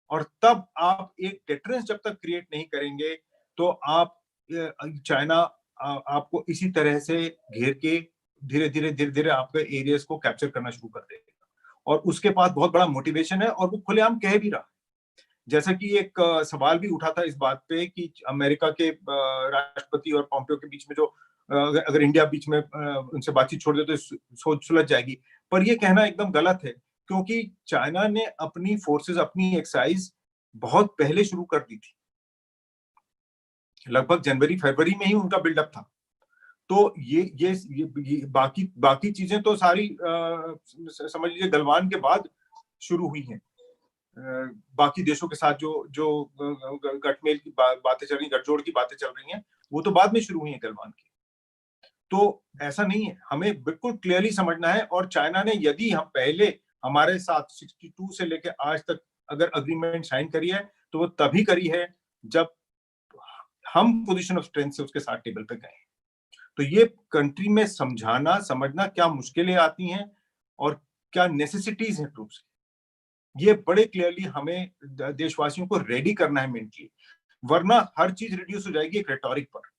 और तब आप एक डेटरेंस जब तक क्रिएट नहीं करेंगे तो आप चाइना आपको इसी तरह से घेर के धीरे धीरे आपके एरियाज को कैप्चर करना शुरू कर देगा और उसके पास बहुत बड़ा मोटिवेशन है और वो खुलेआम कह भी रहा है। जैसा कि एक सवाल भी उठा था इस बात पे कि अमेरिका के राष्ट्रपति और पॉम्पियो के बीच में जो अगर इंडिया बीच में उनसे बातचीत छोड़ दे तो सोच सुलझ जाएगी, पर ये कहना एकदम गलत है क्योंकि चाइना ने अपनी फोर्सेस, अपनी एक्सरसाइज बहुत पहले शुरू कर दी थी, लगभग जनवरी फरवरी में ही उनका बिल्डअप था। तो ये बाकी चीजें तो सारी समझ लीजिए गलवान के बाद शुरू हुई हैं। बाकी देशों के साथ जो गठमेल की बातें चल रही, गठजोड़ की बातें चल रही हैं, वो तो बाद में शुरू हुई हैं गलवान की। तो ऐसा नहीं है, हमें बिल्कुल क्लियरली समझना है। और चाइना ने यदि हम पहले हमारे साथ 62 से लेकर आज तक अगर अग्रीमेंट साइन करी है तो वो तभी करी है जब हम पोजीशन ऑफ स्ट्रेंथ से उसके साथ टेबल पे गए। तो ये कंट्री में समझाना, समझना क्या मुश्किलें आती हैं और क्या नेसेसिटीज हैं ट्रूप्स की, ये बड़े क्लियरली हमें देशवासियों को रेडी करना है मेंटली, वरना हर चीज रिड्यूस हो जाएगी एक रेटोरिक पर।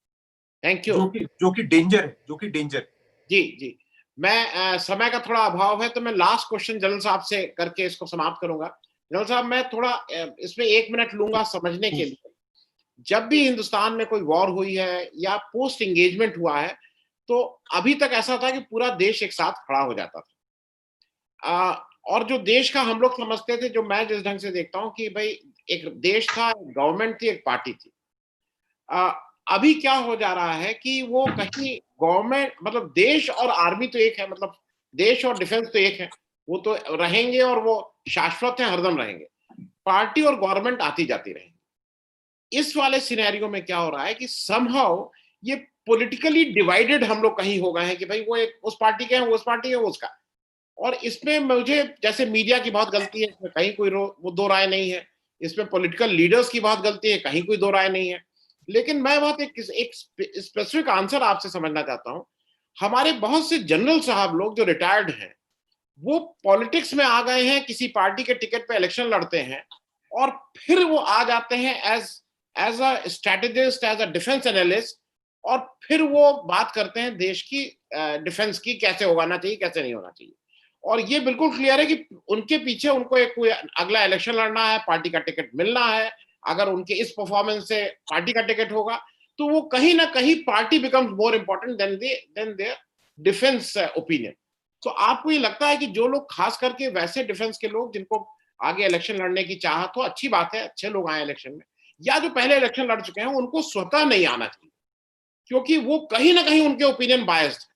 Thank you. जो कि डेंजर है, जी। मैं समय का थोड़ा अभाव है तो मैं लास्ट क्वेश्चन जनरल साहब से करके इसको समाप्त करूंगा। जनरल साहब, मैं थोड़ा इसमें 1 मिनट लूंगा समझने के लिए। जब भी हिंदुस्तान में कोई वॉर हुई है या पोस्ट एंगेजमेंट हुआ है तो अभी तक ऐसा था कि पूरा देश एक साथ खड़ा हो जाता था, और जो देश का हम लोग समझते थे, जो मैं जिस ढंग से देखता हूं कि भाई एक देश था, गवर्नमेंट थी, एक पार्टी थी। अभी क्या हो जा रहा है कि वो कहीं गवर्नमेंट, मतलब देश और आर्मी तो एक है, मतलब देश और डिफेंस तो एक है, वो तो रहेंगे और वो शाश्वत है, हरदम रहेंगे। पार्टी और गवर्नमेंट आती जाती रहेंगी। इस वाले सिनेरियो में क्या हो रहा है कि समहाउ ये पॉलिटिकली डिवाइडेड हम लोग कहीं हो गए हैं कि भाई वो एक उस पार्टी के हैं, वो उस पार्टी है, वो उसका। और इसमें मुझे, जैसे मीडिया की बहुत गलती है, इसमें कहीं कोई वो दो राय नहीं है। इसमें पॉलिटिकल लीडर्स की बहुत गलती है, कहीं कोई दो राय नहीं है। लेकिन मैं बहुत एक स्पेसिफिक आंसर आपसे समझना चाहता हूं। हमारे बहुत से जनरल साहब लोग जो रिटायर्ड हैं, वो पॉलिटिक्स में आ गए हैं, किसी पार्टी के टिकट पे इलेक्शन लड़ते हैं और फिर वो आ जाते हैं as a strategist, as a defence analyst, और फिर वो बात करते हैं देश की डिफेंस की, कैसे होना चाहिए, कैसे नहीं होना चाहिए। और ये बिल्कुल क्लियर है कि उनके पीछे उनको एक कोई अगला इलेक्शन लड़ना है, पार्टी का टिकट मिलना है। अगर उनके इस परफॉर्मेंस से पार्टी का टिकट होगा तो वो कहीं ना कहीं party becomes more important than their defence opinion. तो आपको ये लगता है कि जो लोग, खास करके वैसे डिफेंस के लोग जिनको आगे इलेक्शन लड़ने की चाहत हो, अच्छी बात है, अच्छे लोग आए इलेक्शन में, या जो पहले इलेक्शन लड़ चुके हैं, उनको स्वतः नहीं आना चाहिए, क्योंकि वो कहीं ना कहीं उनके ओपिनियन बायस्ड है,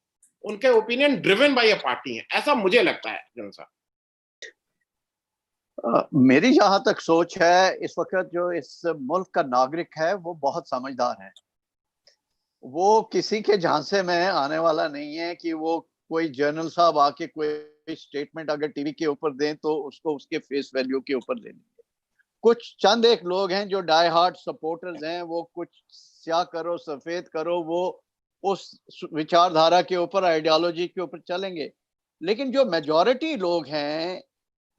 उनके opinion driven by a party है, ऐसा मुझे लगता है जनरल साहब। मेरी जहां तक सोच है, इस वक्त जो इस मुल्क का नागरिक है वो बहुत समझदार है। वो किसी के झांसे में आने वाला नहीं है कि वो कोई जर्नल साहब आके कोई स्टेटमेंट अगर टीवी के ऊपर दें तो उसको उसके फेस वैल्यू के ऊपर ले लेंगे। कुछ चंद एक लोग हैं जो डाई हार्ट सपोर्टर्स हैं, वो कुछ स्याह करो सफेद करो, वो उस विचारधारा के ऊपर, आइडियोलॉजी के ऊपर चलेंगे। लेकिन जो मेजॉरिटी लोग हैं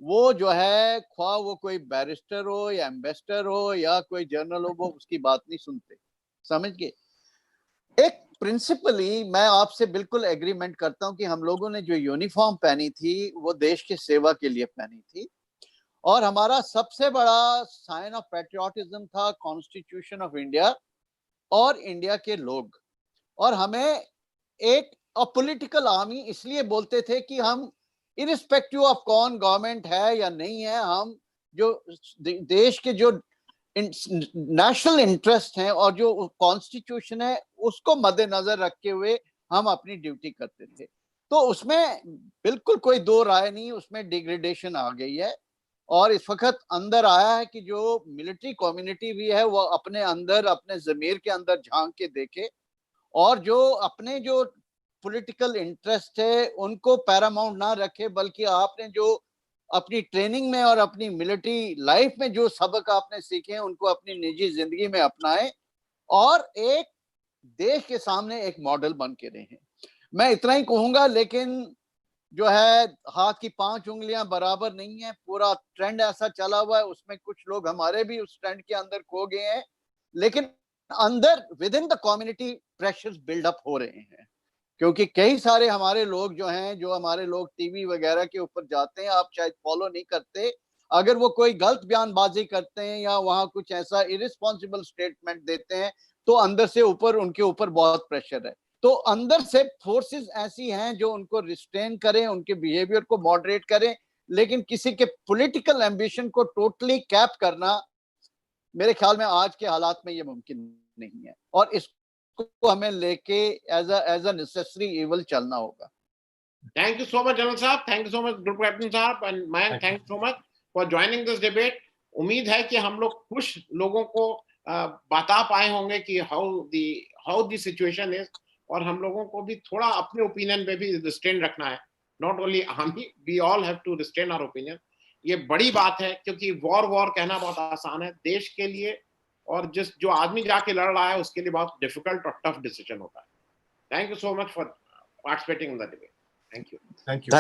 वो जो है, ख्वाह वो कोई बैरिस्टर हो या एम्बेसडर हो या कोई जर्नल हो, वो उसकी बात नहीं सुनते। समझ गए? एक प्रिंसिपली मैं आपसे बिल्कुल एग्रीमेंट करता हूं कि हम लोगों ने जो यूनिफॉर्म पहनी थी वो देश की सेवा के लिए पहनी थी, और हमारा सबसे बड़ा साइन ऑफ पैट्रियोटिज्म था कॉन्स्टिट्यूशन ऑफ इंडिया और इंडिया के लोग। और हमें एक पॉलिटिकल आर्मी इसलिए बोलते थे कि हम इरिस्पेक्टिव ऑफ कौन गवर्नमेंट है या नहीं है, हम जो देश के जो नेशनल इंटरेस्ट हैं और जो कॉन्स्टिट्यूशन है उसको मद्देनजर रखते हुए हम अपनी ड्यूटी करते थे। तो उसमें बिल्कुल कोई दो राय नहीं, उसमें डिग्रेडेशन आ गई है। और इस वक्त अंदर आया है कि जो मिलिट्री कम्युनिटी भी है वो अपने अंदर, अपने जमीर के अंदर झांक के देखे, और जो अपने जो पॉलिटिकल इंटरेस्ट है उनको पैरामाउंट ना रखे, बल्कि आपने जो अपनी ट्रेनिंग में और अपनी मिलिट्री लाइफ में जो सबक आपने सीखे हैं उनको अपनी निजी जिंदगी में अपनाएं, और एक देश के सामने एक मॉडल बन के रहें। मैं इतना ही कहूंगा, लेकिन जो है हाथ की 5 उंगलियां बराबर नहीं है, पूरा ट्रेंड ऐसा चला हुआ है, उसमें कुछ लोग हमारे भी उस ट्रेंड के अंदर खो गए हैं, लेकिन अंदर within the community pressures buildup हो रहे हैं। क्योंकि कई सारे हमारे लोग जो हैं, जो हमारे लोग टीवी वगैरह के ऊपर जाते हैं, आप शायद फॉलो नहीं करते, अगर वो कोई गलत बयानबाजी करते हैं या वहां कुछ ऐसा इरिस्पॉन्सिबल स्टेटमेंट देते हैं तो अंदर से ऊपर उनके ऊपर बहुत प्रेशर है। तो अंदर से फोर्सेस ऐसी हैं जो उनको रिस्ट्रेन करें, उनके बिहेवियर को मॉडरेट करें, लेकिन किसी के पॉलिटिकल एम्बिशन को टोटली कैप करना मेरे ख्याल में आज के हालात में ये मुमकिन नहीं है, और इसको हमें लेके एज अ नेसेसरी इवल चलना होगा। Thank you so much, General साहब. Thank you so much, Group Captain साहब, and Mayank, thank you so much for joining this debate. उम्मीद है कि हम लोग कुछ लोगों को बता पाए होंगे कि how the situation is, और हम लोगों को भी थोड़ा अपने ओपिनियन पे भी रिस्ट्रेन रखना है. Not only we all have to restrain our opinion. ये बड़ी बात है, क्योंकि वॉर कहना बहुत आसान है देश के लिए, और जो आदमी जाके लड़ रहा है उसके लिए बहुत डिफिकल्ट और टफ डिसीजन होता है. Thank you so much for participating in the debate. Thank you. Thank you.